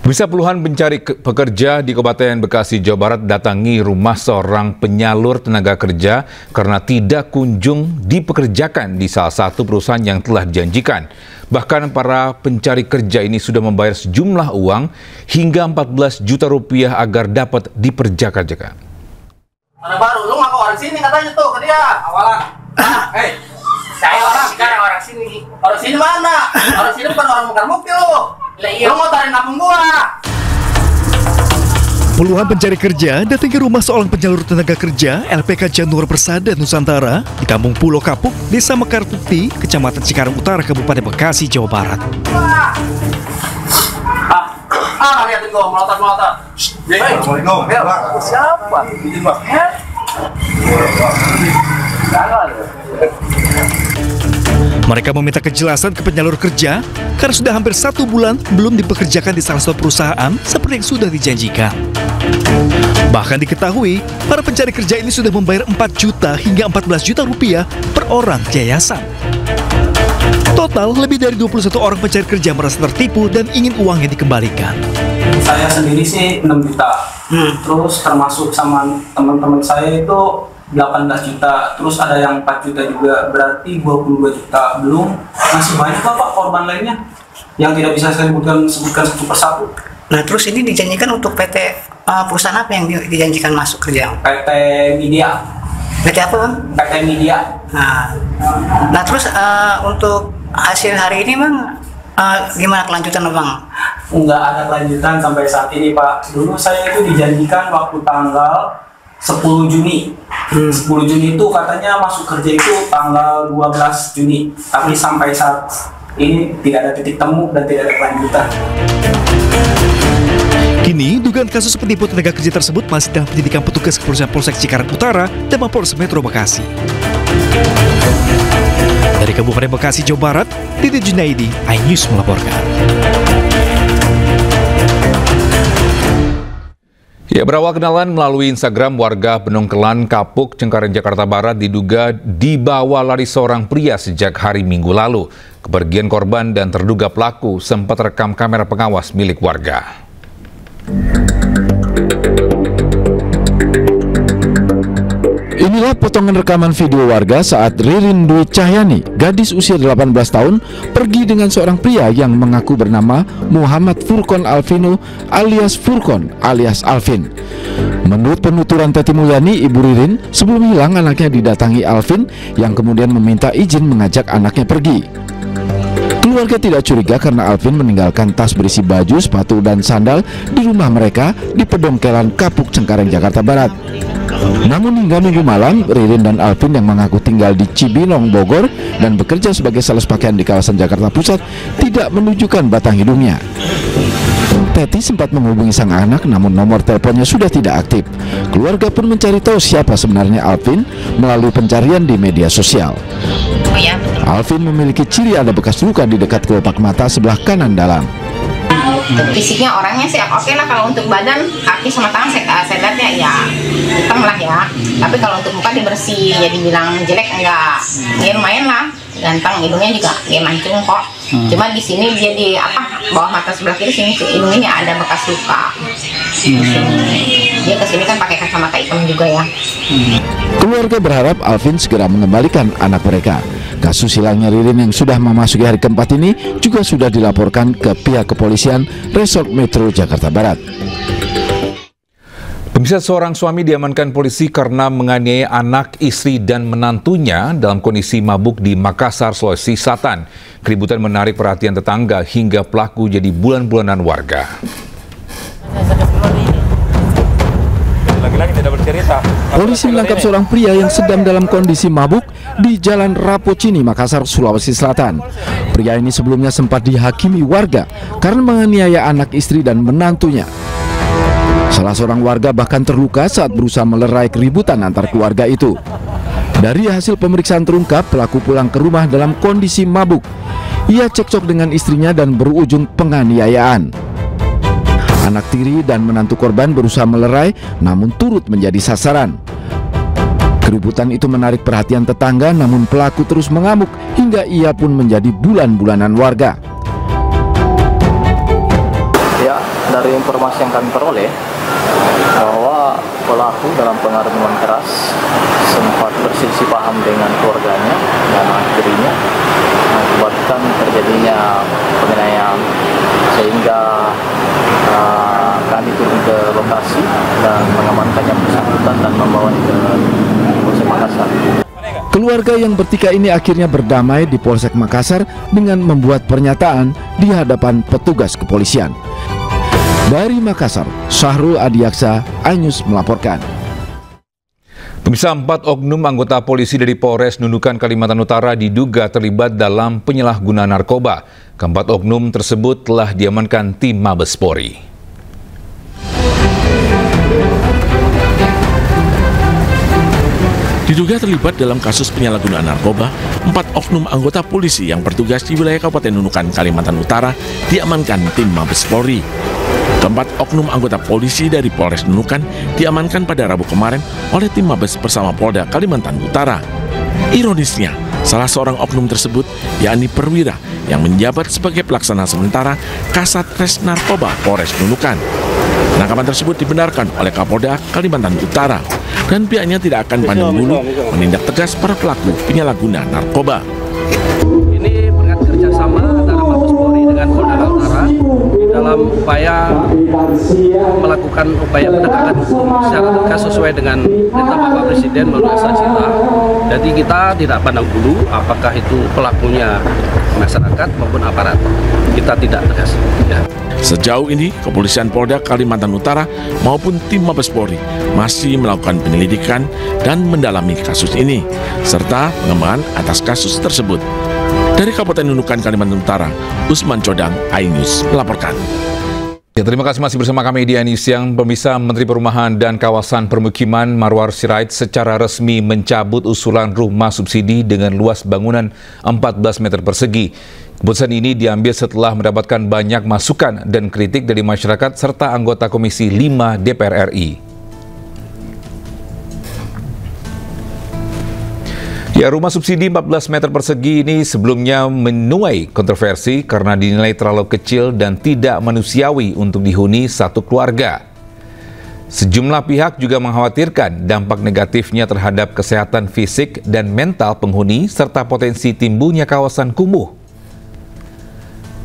Bisa puluhan pencari pekerja di Kabupaten Bekasi, Jawa Barat datangi rumah seorang penyalur tenaga kerja karena tidak kunjung dipekerjakan di salah satu perusahaan yang telah dijanjikan. Bahkan para pencari kerja ini sudah membayar sejumlah uang hingga 14 juta rupiah agar dapat diperjakan. Mana baru? Lu ngaku orang sini katanya tuh ke dia. Awalan. Hei, saya orang sini. Orang sini mana? Orang sini bukan orang bakar mobil lu. Lu motorin kampung gua. Puluhan pencari kerja datang ke rumah seorang penyalur tenaga kerja LPK Januar Persada Nusantara di Kampung Pulau Kapuk, Desa Mekar Putih, Kecamatan Cikarang Utara, Kabupaten Bekasi, Jawa Barat. Lihatin gua melotot-melotot. Assalamualaikum. Siapa? Izin Mas. Mereka meminta kejelasan ke penyalur kerja karena sudah hampir 1 bulan belum dipekerjakan di salah satu perusahaan seperti yang sudah dijanjikan. Bahkan diketahui, para pencari kerja ini sudah membayar 4 juta hingga 14 juta rupiah per orang ke yayasan. Total, lebih dari 21 orang pencari kerja merasa tertipu dan ingin uangnya dikembalikan. Saya sendiri sih 6 juta, terus termasuk sama teman-teman saya itu 18 juta, terus ada yang 4 juta juga, berarti 22 juta. Belum, masih banyak Pak korban lainnya yang tidak bisa saya sebutkan satu persatu. Nah terus ini dijanjikan untuk PT perusahaan apa yang dijanjikan masuk kerja? PT Media. PT apa Bang? PT Media. Nah terus untuk hasil hari ini Bang, gimana kelanjutan Bang? Nggak ada kelanjutan sampai saat ini Pak. Dulu saya itu dijanjikan waktu tanggal 10 Juni. 10 Juni itu katanya masuk kerja itu tanggal 12 Juni. Tapi sampai saat ini tidak ada titik temu dan tidak ada kelanjutan. Kini, dugaan kasus penipuan tenaga kerja tersebut masih dalam penyidikan petugas kepolisian Polsek Cikarang Utara dan Mapolres Metro Bekasi. Dari Kabupaten Bekasi, Jawa Barat, Didi Junaidi, iNews melaporkan. Ya, berawal kenalan melalui Instagram, warga Penungkelan, Kapuk, Cengkareng, Jakarta Barat diduga dibawa lari seorang pria sejak hari Minggu lalu. Kepergian korban dan terduga pelaku sempat rekam kamera pengawas milik warga. Inilah potongan rekaman video warga saat Ririn Dwi Cahyani, gadis usia 18 tahun, pergi dengan seorang pria yang mengaku bernama Muhammad Furqon Alvino alias Furqon alias Alvin. Menurut penuturan Teti Mulyani, ibu Ririn, sebelum hilang anaknya didatangi Alvin yang kemudian meminta izin mengajak anaknya pergi. Keluarga tidak curiga karena Alvin meninggalkan tas berisi baju, sepatu, dan sandal di rumah mereka di Pedongkelan, Kapuk, Cengkareng, Jakarta Barat. Namun hingga Minggu malam, Ririn dan Alvin yang mengaku tinggal di Cibinong, Bogor dan bekerja sebagai sales pakaian di kawasan Jakarta Pusat tidak menunjukkan batang hidungnya. Teti sempat menghubungi sang anak, namun nomor teleponnya sudah tidak aktif. Keluarga pun mencari tahu siapa sebenarnya Alvin melalui pencarian di media sosial. Alvin memiliki ciri ada bekas luka di dekat kelopak mata sebelah kanan dalam. Fisiknya orangnya sih oke lah, kalau untuk badan, kaki sama tangan saya lihatnya ya hitam lah ya. Tapi kalau untuk muka dia bersih, jadi bilang jelek enggak. Dia lumayan lah, ganteng, hidungnya juga dia mancung kok. Cuma di sini dia di bawah mata sebelah kiri sini hidungnya ada bekas luka. Dia kesini kan pakai kacamata hitam juga ya. Keluarga berharap Alvin segera mengembalikan anak mereka. Kasus hilangnya Ririn yang sudah memasuki hari keempat ini juga sudah dilaporkan ke pihak kepolisian Resort Metro Jakarta Barat. Pemirsa, seorang suami diamankan polisi karena menganiaya anak, istri, dan menantunya dalam kondisi mabuk di Makassar, Sulawesi Selatan. Keributan menarik perhatian tetangga hingga pelaku jadi bulan-bulanan warga. Polisi menangkap seorang pria yang sedang dalam kondisi mabuk di Jalan Rapocini, Makassar, Sulawesi Selatan. Pria ini sebelumnya sempat dihakimi warga karena menganiaya anak, istri, dan menantunya. Salah seorang warga bahkan terluka saat berusaha melerai keributan antar keluarga itu. Dari hasil pemeriksaan terungkap, pelaku pulang ke rumah dalam kondisi mabuk. Ia cekcok dengan istrinya dan berujung penganiayaan. Anak tiri dan menantu korban berusaha melerai namun turut menjadi sasaran. Keributan itu menarik perhatian tetangga, namun pelaku terus mengamuk hingga ia pun menjadi bulan-bulanan warga. Ya, dari informasi yang kami peroleh bahwa pelaku dalam pengaruh minuman keras sempat berselisih paham dengan keluarganya dan anak tirinya, mengakibatkan terjadinya penganiayaan, sehingga kami turun ke lokasi dan mengamankannya bersangkutan dan membawanya ke Polsek Makassar. Keluarga yang bertikai ini akhirnya berdamai di Polsek Makassar dengan membuat pernyataan di hadapan petugas kepolisian. Dari Makassar, Syahrul Adiaksa, iNews melaporkan. Pemirsa, 4 oknum anggota polisi dari Polres Nunukan, Kalimantan Utara diduga terlibat dalam penyalahgunaan narkoba. Keempat oknum tersebut telah diamankan tim Mabes Polri. Diduga terlibat dalam kasus penyalahgunaan narkoba, 4 oknum anggota polisi yang bertugas di wilayah Kabupaten Nunukan, Kalimantan Utara diamankan tim Mabes Polri. Keempat oknum anggota polisi dari Polres Nunukan diamankan pada Rabu kemarin oleh tim Mabes bersama Polda Kalimantan Utara. Ironisnya, salah seorang oknum tersebut, yakni Perwira, yang menjabat sebagai pelaksana sementara Kasat Res Narkoba Polres Nunukan. Penangkapan tersebut dibenarkan oleh Kapolda Kalimantan Utara, dan pihaknya tidak akan pandang bulu menindak tegas para pelaku penyalahguna narkoba. Ini berkat kerjasama antara Mabes Polri dengan Polda Utara dalam upaya melakukan upaya penegakan hukum secara tegas sesuai dengan perintah Bapak Presiden melalui Aksara Cita Jadi kita tidak pandang bulu apakah itu pelakunya masyarakat maupun aparat. Kita tidak tegas. Ya. Sejauh ini, Kepolisian Polda Kalimantan Utara maupun tim Mabes Polri masih melakukan penyelidikan dan mendalami kasus ini, serta pengembangan atas kasus tersebut. Dari Kabupaten Nunukan, Kalimantan Utara, Usman Codang, iNews melaporkan. Ya, terima kasih masih bersama kami di iNews Siang. Pemirsa, Menteri Perumahan dan Kawasan Permukiman Marwar Sirait secara resmi mencabut usulan rumah subsidi dengan luas bangunan 14 meter persegi. Keputusan ini diambil setelah mendapatkan banyak masukan dan kritik dari masyarakat serta anggota Komisi 5 DPR RI. Ya, rumah subsidi 14 meter persegi ini sebelumnya menuai kontroversi karena dinilai terlalu kecil dan tidak manusiawi untuk dihuni satu keluarga. Sejumlah pihak juga mengkhawatirkan dampak negatifnya terhadap kesehatan fisik dan mental penghuni serta potensi timbulnya kawasan kumuh.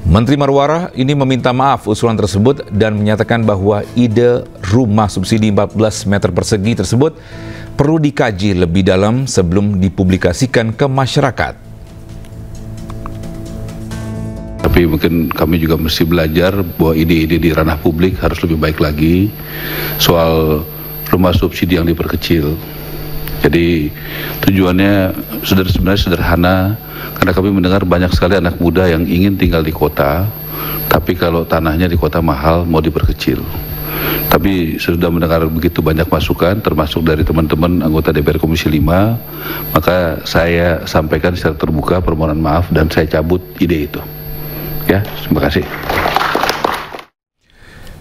Menteri Marwara ini meminta maaf usulan tersebut dan menyatakan bahwa ide rumah subsidi 14 meter persegi tersebut perlu dikaji lebih dalam sebelum dipublikasikan ke masyarakat. Tapi mungkin kami juga mesti belajar bahwa ide-ide di ranah publik harus lebih baik lagi soal rumah subsidi yang diperkecil. Jadi tujuannya sebenarnya sederhana, karena kami mendengar banyak sekali anak muda yang ingin tinggal di kota, tapi kalau tanahnya di kota mahal mau diperkecil. Tapi sudah mendengar begitu banyak masukan, termasuk dari teman-teman anggota DPR Komisi 5, maka saya sampaikan secara terbuka permohonan maaf dan saya cabut ide itu. Ya, terima kasih.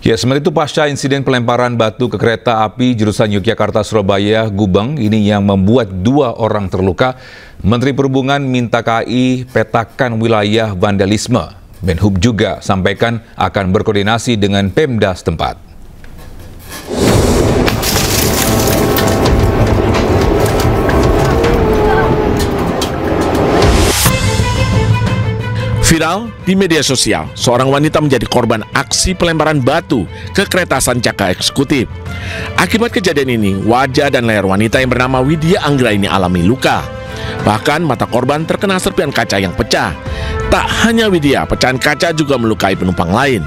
Ya, sementara itu pasca insiden pelemparan batu ke kereta api jurusan Yogyakarta-Surabaya Gubeng ini yang membuat 2 orang terluka, Menteri Perhubungan minta KAI petakan wilayah vandalisme. Menhub juga sampaikan akan berkoordinasi dengan Pemda setempat. Viral di media sosial, seorang wanita menjadi korban aksi pelemparan batu ke kereta Sancaka eksekutif. Akibat kejadian ini, wajah dan leher wanita yang bernama Widya Anggra ini alami luka. Bahkan mata korban terkena serpihan kaca yang pecah. Tak hanya Widya, pecahan kaca juga melukai penumpang lain.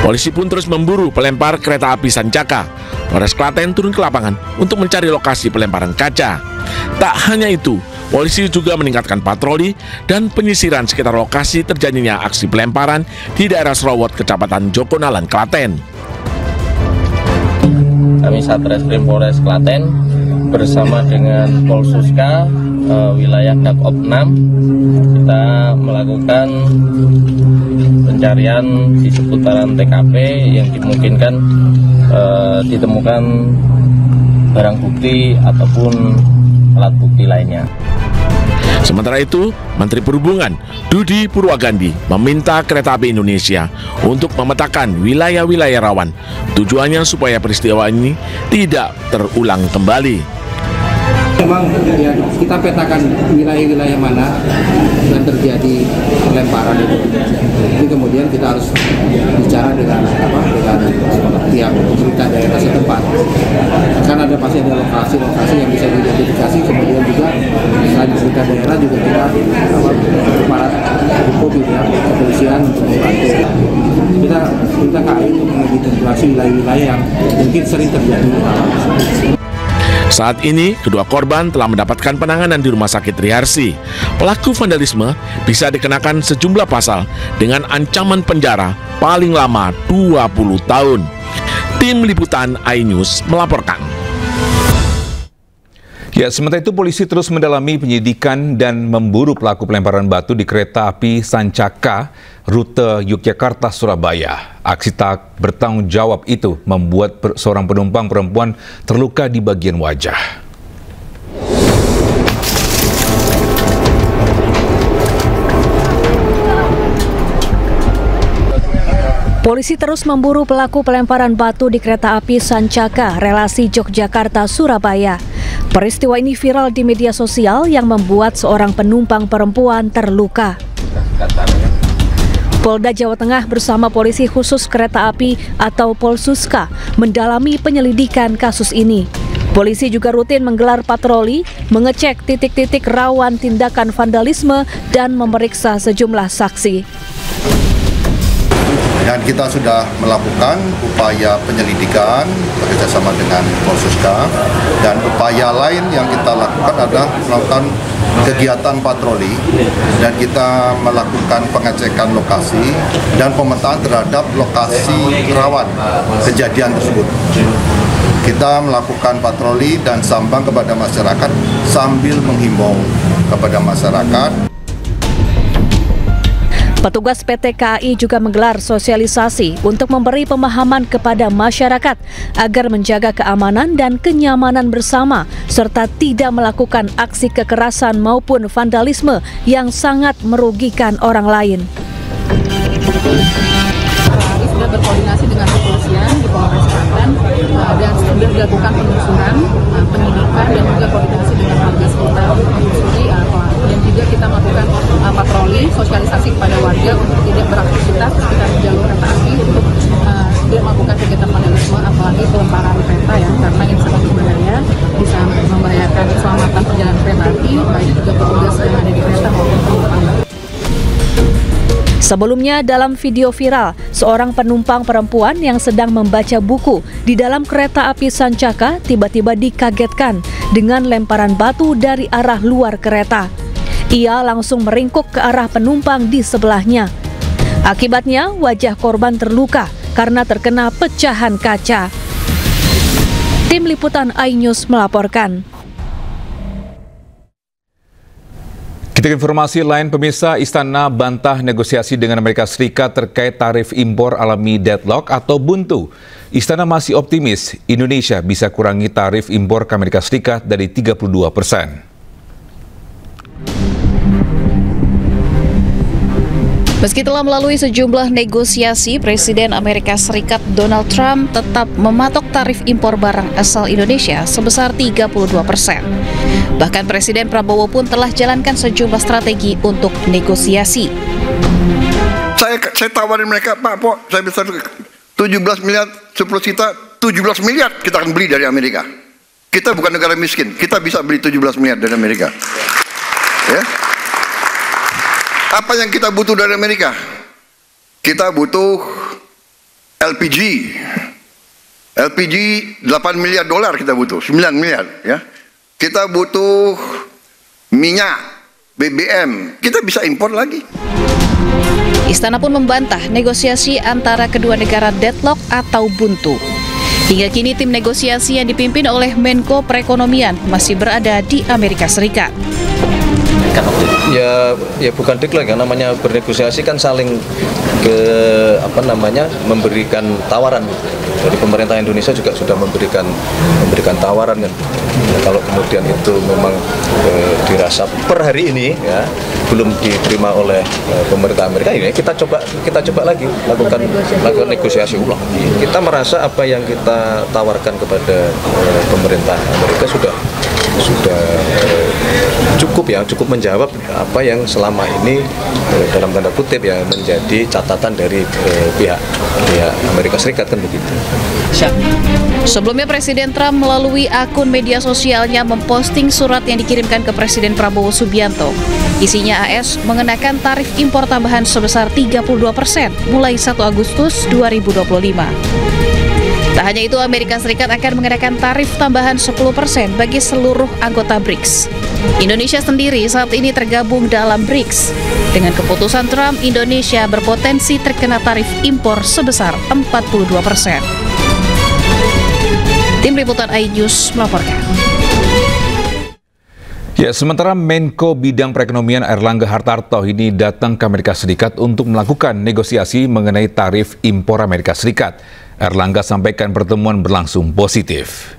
Polisi pun terus memburu pelempar kereta api Sancaka. Polres Klaten turun ke lapangan untuk mencari lokasi pelemparan kaca. Tak hanya itu, polisi juga meningkatkan patroli dan penyisiran sekitar lokasi terjadinya aksi pelemparan di daerah Serowot, Kecamatan Jokonalan, Klaten. Kami Satreskrim Polres Klaten bersama dengan Polsuska wilayah Dakop 6 kita melakukan pencarian di seputaran TKP yang dimungkinkan ditemukan barang bukti ataupun alat bukti lainnya. Sementara itu, Menteri Perhubungan Dudi Purwagandi meminta Kereta Api Indonesia untuk memetakan wilayah-wilayah rawan. Tujuannya supaya peristiwa ini tidak terulang kembali. Memang ya, kita petakan wilayah-wilayah mana yang terjadi pelemparan itu. Jadi kemudian kita harus bicara dengan pihak pemerintah daerah setempat. Karena pasti ada lokasi-lokasi yang bisa diidentifikasi. Kemudian juga selain pemerintah daerah juga kita aparat hukum ya, kepolisian untuk membantu. Kita KAI untuk mengidentifikasi wilayah-wilayah yang mungkin sering terjadi. Saat ini, kedua korban telah mendapatkan penanganan di Rumah Sakit Triharsi. Pelaku vandalisme bisa dikenakan sejumlah pasal dengan ancaman penjara paling lama 20 tahun. Tim Liputan iNews melaporkan. Ya, sementara itu polisi terus mendalami penyidikan dan memburu pelaku pelemparan batu di kereta api Sancaka rute Yogyakarta-Surabaya. Aksi tak bertanggung jawab itu membuat seorang penumpang perempuan terluka di bagian wajah. Polisi terus memburu pelaku pelemparan batu di kereta api Sancaka, relasi Yogyakarta-Surabaya. Peristiwa ini viral di media sosial yang membuat seorang penumpang perempuan terluka. Polda Jawa Tengah bersama Polisi Khusus Kereta Api atau Polsuska mendalami penyelidikan kasus ini. Polisi juga rutin menggelar patroli, mengecek titik-titik rawan tindakan vandalisme dan memeriksa sejumlah saksi. Dan kita sudah melakukan upaya penyelidikan bekerjasama dengan Polsuska, dan upaya lain yang kita lakukan adalah melakukan kegiatan patroli, dan kita melakukan pengecekan lokasi dan pemetaan terhadap lokasi rawan kejadian tersebut. Kita melakukan patroli dan sambang kepada masyarakat sambil menghimbau kepada masyarakat. Petugas PT KAI juga menggelar sosialisasi untuk memberi pemahaman kepada masyarakat agar menjaga keamanan dan kenyamanan bersama serta tidak melakukan aksi kekerasan maupun vandalisme yang sangat merugikan orang lain. KAI sudah berkoordinasi dengan kepolisian di Polres Klaten dan sudah dilakukan penelusuran, penyidikan dan juga koordinasi dengan warga sekitar menelusuri dan juga kita melakukan patroli, sosialisasi kepada warga untuk tidak beraktivitas di sekitar jalur kereta api untuk tidak melakukan kegiatan vandalisme, apalagi pelemparan kereta ya, karena ini sangat berbahaya, bisa membahayakan keselamatan perjalanan kereta api, baik juga petugas yang ada di kereta maupun penumpang. Sebelumnya dalam video viral, seorang penumpang perempuan yang sedang membaca buku di dalam kereta api Sancaka tiba-tiba dikagetkan dengan lemparan batu dari arah luar kereta. Ia langsung meringkuk ke arah penumpang di sebelahnya. Akibatnya wajah korban terluka karena terkena pecahan kaca. Tim Liputan iNews melaporkan. Kita ke informasi lain, pemirsa. Istana bantah negosiasi dengan Amerika Serikat terkait tarif impor alami deadlock atau buntu. Istana masih optimis Indonesia bisa kurangi tarif impor ke Amerika Serikat dari 32%. Meski telah melalui sejumlah negosiasi, Presiden Amerika Serikat Donald Trump tetap mematok tarif impor barang asal Indonesia sebesar 32%. Bahkan Presiden Prabowo pun telah jalankan sejumlah strategi untuk negosiasi. Saya tawarin mereka, Pak, saya bisa 17 miliar, 10 juta, 17 miliar kita akan beli dari Amerika. Kita bukan negara miskin, kita bisa beli 17 miliar dari Amerika. Ya. Apa yang kita butuh dari Amerika? Kita butuh LPG. LPG 8 miliar dolar kita butuh, 9 miliar ya. Kita butuh minyak, BBM. Kita bisa impor lagi. Istana pun membantah negosiasi antara kedua negara deadlock atau buntu. Hingga kini tim negosiasi yang dipimpin oleh Menko Perekonomian masih berada di Amerika Serikat. Ya bukan deadlock, yang namanya bernegosiasi kan saling memberikan tawaran. Jadi pemerintah Indonesia juga sudah memberikan tawaran kan. Ya, kalau kemudian itu memang dirasa per hari ini ya belum diterima oleh pemerintah Amerika, ini kita coba lagi lakukan negosiasi ulang. Kita merasa apa yang kita tawarkan kepada pemerintah Amerika sudah cukup menjawab apa yang selama ini dalam tanda kutip ya menjadi catatan dari pihak Amerika Serikat kan begitu. Sebelumnya Presiden Trump melalui akun media sosialnya memposting surat yang dikirimkan ke Presiden Prabowo Subianto. Isinya AS mengenakan tarif impor tambahan sebesar 32% mulai 1 Agustus 2025. Tak hanya itu, Amerika Serikat akan mengenakan tarif tambahan 10% bagi seluruh anggota BRICS. Indonesia sendiri saat ini tergabung dalam BRICS. Dengan keputusan Trump, Indonesia berpotensi terkena tarif impor sebesar 42%. Tim Liputan iNews melaporkan. Ya, sementara Menko Bidang Perekonomian Airlangga Hartarto ini datang ke Amerika Serikat untuk melakukan negosiasi mengenai tarif impor Amerika Serikat. Airlangga sampaikan pertemuan berlangsung positif.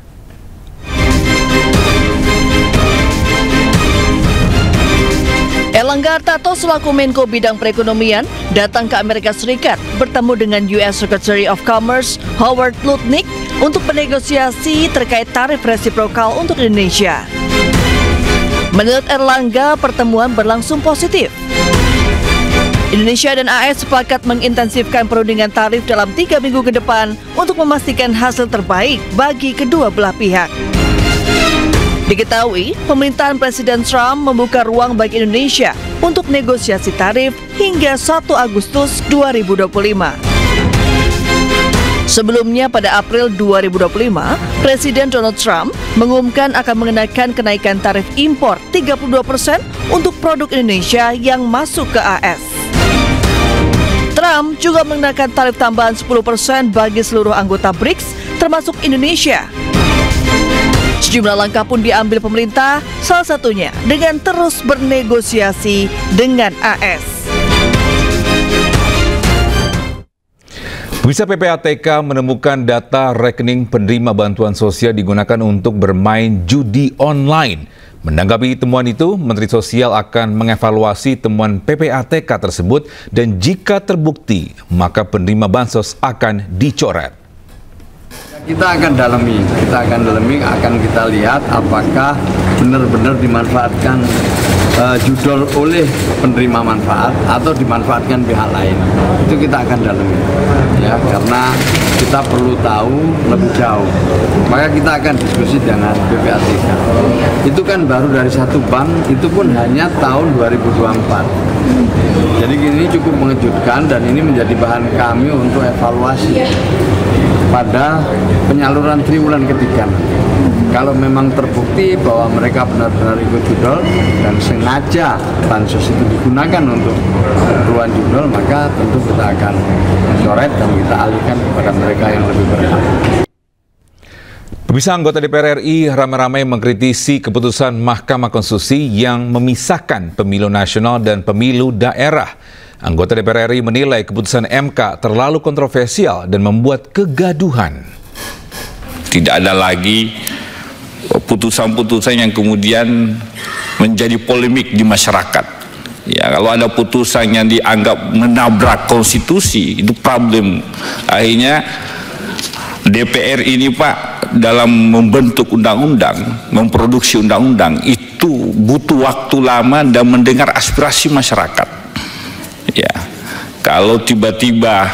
Airlangga Hartarto selaku Menko Bidang Perekonomian datang ke Amerika Serikat bertemu dengan US Secretary of Commerce Howard Lutnick untuk bernegosiasi terkait tarif resiprokal untuk Indonesia. Menurut Airlangga, pertemuan berlangsung positif. Indonesia dan AS sepakat mengintensifkan perundingan tarif dalam 3 minggu ke depan untuk memastikan hasil terbaik bagi kedua belah pihak. Diketahui, pemerintahan Presiden Trump membuka ruang bagi Indonesia untuk negosiasi tarif hingga 1 Agustus 2025. Sebelumnya pada April 2025, Presiden Donald Trump mengumumkan akan mengenakan kenaikan tarif impor 32% untuk produk Indonesia yang masuk ke AS. Trump juga mengenakan tarif tambahan 10% bagi seluruh anggota BRICS termasuk Indonesia. Sejumlah langkah pun diambil pemerintah, salah satunya dengan terus bernegosiasi dengan AS. Bisa PPATK menemukan data rekening penerima bantuan sosial digunakan untuk bermain judi online. Menanggapi temuan itu, Menteri Sosial akan mengevaluasi temuan PPATK tersebut dan jika terbukti, maka penerima bansos akan dicoret. Kita akan dalami, akan kita lihat apakah benar-benar dimanfaatkan judul oleh penerima manfaat atau dimanfaatkan pihak lain. Itu kita akan dalami, ya, karena kita perlu tahu lebih jauh. Maka kita akan diskusi dengan PPATK. Itu kan baru dari satu bank, itu pun hanya tahun 2024. Jadi ini cukup mengejutkan dan ini menjadi bahan kami untuk evaluasi pada penyaluran triwulan ketiga. Kalau memang terbukti bahwa mereka benar-benar ikut judul dan sengaja bansos itu digunakan untuk keperluan judul, maka tentu kita akan mencoret dan kita alihkan kepada mereka yang lebih berhak. Pemirsa, anggota DPR RI ramai-ramai mengkritisi keputusan Mahkamah Konstitusi yang memisahkan pemilu nasional dan pemilu daerah. Anggota DPR RI menilai keputusan MK terlalu kontroversial dan membuat kegaduhan. Tidak ada lagi putusan-putusan yang kemudian menjadi polemik di masyarakat. Ya, kalau ada putusan yang dianggap menabrak konstitusi, itu problem. Akhirnya DPR ini, Pak, dalam membentuk undang-undang, memproduksi undang-undang, itu butuh waktu lama dan mendengar aspirasi masyarakat. Ya, kalau tiba-tiba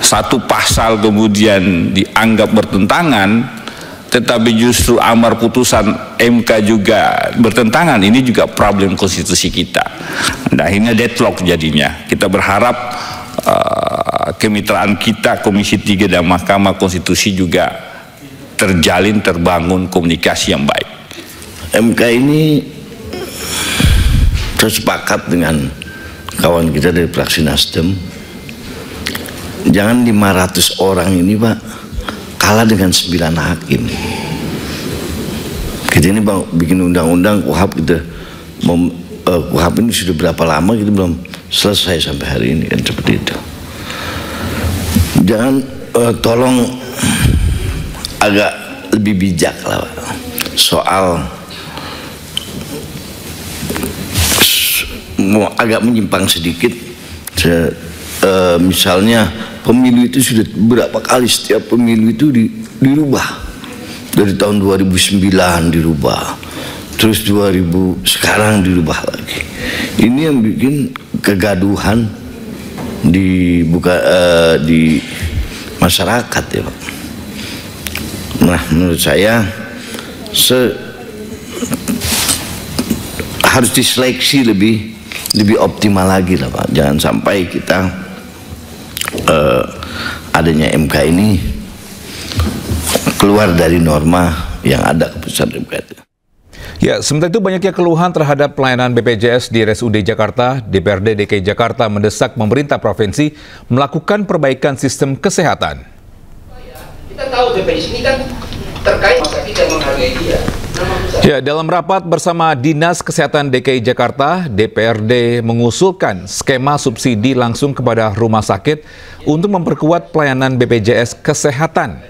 satu pasal kemudian dianggap bertentangan, tetapi justru amar putusan MK juga bertentangan, ini juga problem konstitusi kita. Nah, akhirnya deadlock jadinya. Kita berharap kemitraan kita, Komisi 3 dan Mahkamah Konstitusi juga terjalin, terbangun komunikasi yang baik. MK ini tersepakat dengan kawan kita dari fraksi Nasdem, jangan 500 orang ini, Pak, kalah dengan 9 hakim. Kita ini, Bang, bikin undang-undang KUHP, kita KUHP ini sudah berapa lama kita belum selesai sampai hari ini, kan seperti itu. Jangan tolong agak lebih bijak lah, Pak, soal mau agak menyimpang sedikit. Misalnya pemilu itu sudah berapa kali, setiap pemilu itu dirubah. Dari tahun 2009 dirubah, terus 2000 sekarang dirubah lagi. Ini yang bikin kegaduhan di masyarakat, ya, Pak. Nah, menurut saya harus diseleksi lebih optimal lagi lah, Pak. Jangan sampai kita adanya MK ini keluar dari norma yang ada keputusan MK itu. Ya, sementara itu banyaknya keluhan terhadap pelayanan BPJS di RSUD Jakarta. DPRD DKI Jakarta mendesak pemerintah provinsi melakukan perbaikan sistem kesehatan. Kita tahu BPJS ini kan terkait masa kita menghargai dia. Ya, dalam rapat bersama Dinas Kesehatan DKI Jakarta, DPRD mengusulkan skema subsidi langsung kepada rumah sakit untuk memperkuat pelayanan BPJS Kesehatan.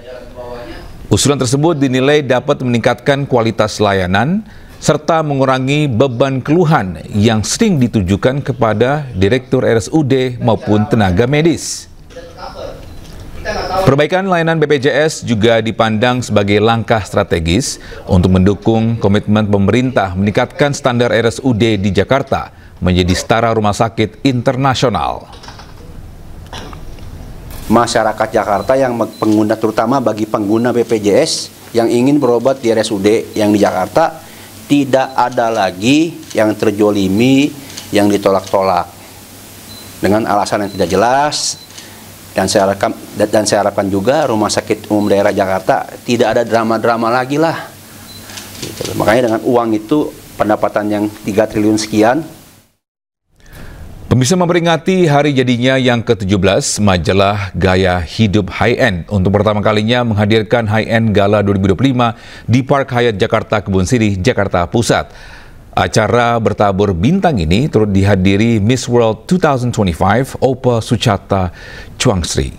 Usulan tersebut dinilai dapat meningkatkan kualitas layanan serta mengurangi beban keluhan yang sering ditujukan kepada Direktur RSUD maupun tenaga medis. Perbaikan layanan BPJS juga dipandang sebagai langkah strategis untuk mendukung komitmen pemerintah meningkatkan standar RSUD di Jakarta menjadi setara rumah sakit internasional. Masyarakat Jakarta yang pengguna, terutama bagi pengguna BPJS yang ingin berobat di RSUD yang di Jakarta, tidak ada lagi yang terjolimi, yang ditolak-tolak dengan alasan yang tidak jelas. Dan saya harapkan juga Rumah Sakit Umum Daerah Jakarta tidak ada drama-drama lagi lah. Gitu. Makanya dengan uang itu, pendapatan yang 3 triliun sekian. Pemirsa, memperingati hari jadinya yang ke-17, majalah Gaya Hidup High End untuk pertama kalinya menghadirkan High End Gala 2025 di Park Hyatt Jakarta Kebun Sirih, Jakarta Pusat. Acara bertabur bintang ini turut dihadiri Miss World 2025 Opa Suchata Chuangsri.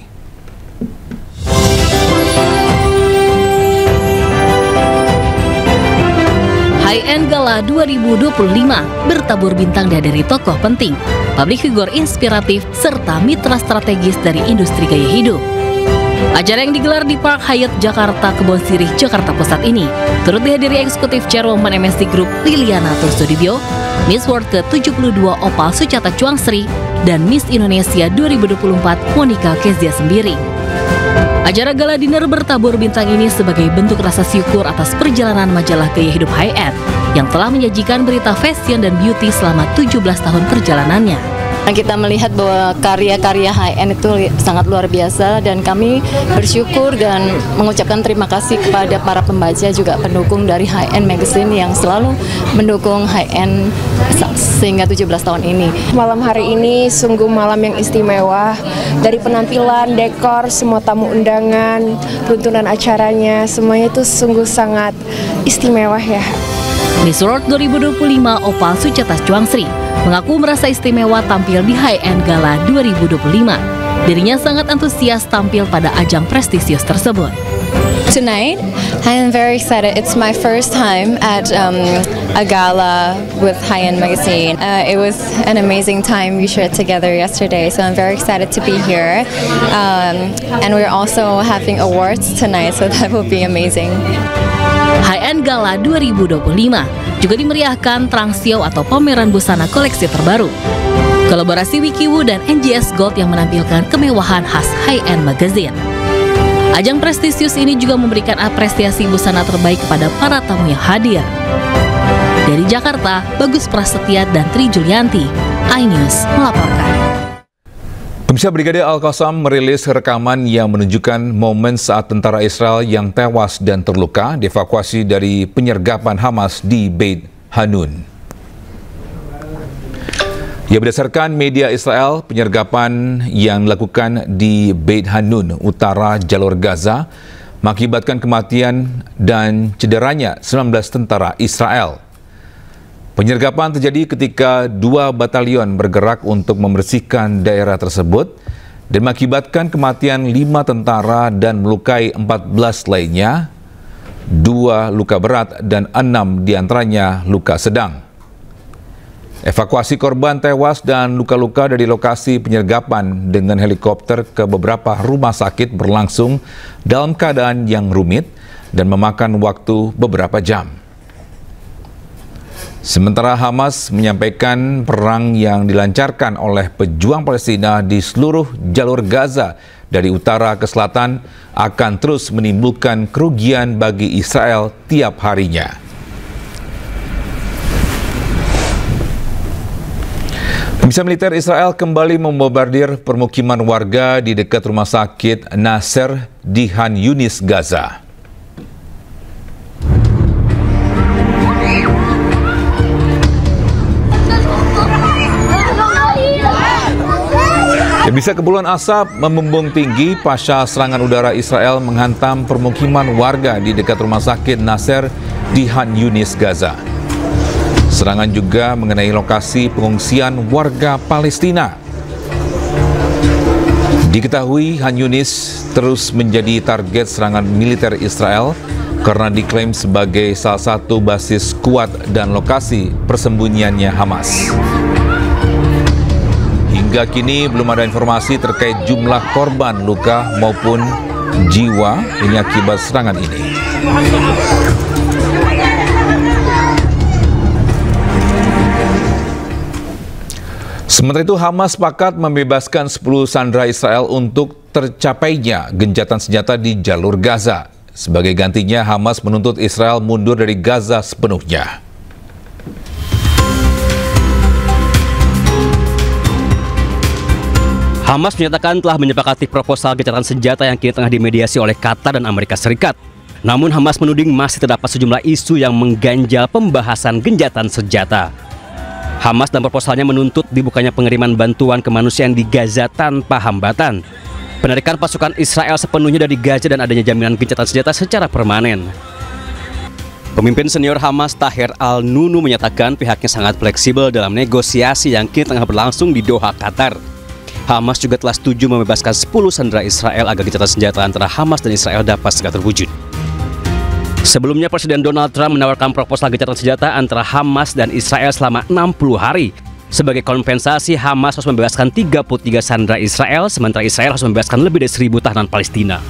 High-End Gala 2025 bertabur bintang dari tokoh penting, publik figur inspiratif, serta mitra strategis dari industri gaya hidup. Acara yang digelar di Park Hyatt Jakarta Kebun Sirih, Jakarta Pusat ini turut dihadiri Eksekutif Chairwoman MSD Group Liliana Tulsudibyo, Miss World ke-72 Opal Suchata Chuangsri, dan Miss Indonesia 2024 Monica Kezia Sembiri. Acara gala dinner bertabur bintang ini sebagai bentuk rasa syukur atas perjalanan majalah Gaya Hidup High End yang telah menyajikan berita fashion dan beauty selama 17 tahun perjalanannya. Kita melihat bahwa karya-karya high-end itu sangat luar biasa dan kami bersyukur dan mengucapkan terima kasih kepada para pembaca juga pendukung dari High-End Magazine yang selalu mendukung high-end sehingga 17 tahun ini. Malam hari ini sungguh malam yang istimewa, dari penampilan, dekor, semua tamu undangan, tuntunan acaranya, semuanya itu sungguh sangat istimewa ya. Miss World 2025 Opal Suchata Chuangsri mengaku merasa istimewa tampil di High-End Gala 2025. Dirinya sangat antusias tampil pada ajang prestisius tersebut. Tonight, I am very excited. It's my first time at a gala with High-End Magazine. It was an amazing time we shared together yesterday, so I'm very excited to be here. And we're also having awards tonight, so that will be amazing. High-End Gala 2025 juga dimeriahkan Transio atau pameran busana koleksi terbaru. Kolaborasi Wikiwu dan NGS Gold yang menampilkan kemewahan khas High-End Magazine. Ajang prestisius ini juga memberikan apresiasi busana terbaik kepada para tamu yang hadir. Dari Jakarta, Bagus Prasetya dan Tri Julianti, iNews melaporkan. Pemirsa, Brigade Al-Qassam merilis rekaman yang menunjukkan momen saat tentara Israel yang tewas dan terluka dievakuasi dari penyergapan Hamas di Beit Hanun. Ya, berdasarkan media Israel, penyergapan yang dilakukan di Beit Hanun, utara jalur Gaza, mengakibatkan kematian dan cederanya 19 tentara Israel. Penyergapan terjadi ketika 2 batalion bergerak untuk membersihkan daerah tersebut dan mengakibatkan kematian 5 tentara dan melukai 14 lainnya, 2 luka berat dan 6 diantaranya luka sedang. Evakuasi korban tewas dan luka-luka dari lokasi penyergapan dengan helikopter ke beberapa rumah sakit berlangsung dalam keadaan yang rumit dan memakan waktu beberapa jam. Sementara Hamas menyampaikan perang yang dilancarkan oleh pejuang Palestina di seluruh jalur Gaza dari utara ke selatan akan terus menimbulkan kerugian bagi Israel tiap harinya. Pemirsa, militer Israel kembali membombardir permukiman warga di dekat rumah sakit Nasser di Khan Yunis, Gaza. Bisa kepulan asap membumbung tinggi pasca serangan udara Israel menghantam permukiman warga di dekat rumah sakit Nasser di Khan Yunis, Gaza. Serangan juga mengenai lokasi pengungsian warga Palestina. Diketahui Khan Yunis terus menjadi target serangan militer Israel karena diklaim sebagai salah satu basis kuat dan lokasi persembunyiannya Hamas. Hingga kini belum ada informasi terkait jumlah korban luka maupun jiwa ini akibat serangan ini. Sementara itu, Hamas sepakat membebaskan 10 sandera Israel untuk tercapainya gencatan senjata di jalur Gaza. Sebagai gantinya, Hamas menuntut Israel mundur dari Gaza sepenuhnya. Hamas menyatakan telah menyepakati proposal gencatan senjata yang kini tengah dimediasi oleh Qatar dan Amerika Serikat. Namun Hamas menuding masih terdapat sejumlah isu yang mengganjal pembahasan gencatan senjata. Hamas dalam proposalnya menuntut dibukanya pengiriman bantuan kemanusiaan di Gaza tanpa hambatan, penarikan pasukan Israel sepenuhnya dari Gaza dan adanya jaminan gencatan senjata secara permanen. Pemimpin senior Hamas Tahir Al-Nunu menyatakan pihaknya sangat fleksibel dalam negosiasi yang kini tengah berlangsung di Doha, Qatar. Hamas juga telah setuju membebaskan 10 sandera Israel agar gencatan senjata antara Hamas dan Israel dapat segera terwujud. Sebelumnya, Presiden Donald Trump menawarkan proposal gencatan senjata antara Hamas dan Israel selama 60 hari. Sebagai kompensasi, Hamas harus membebaskan 33 sandera Israel, sementara Israel harus membebaskan lebih dari 1.000 tahanan Palestina.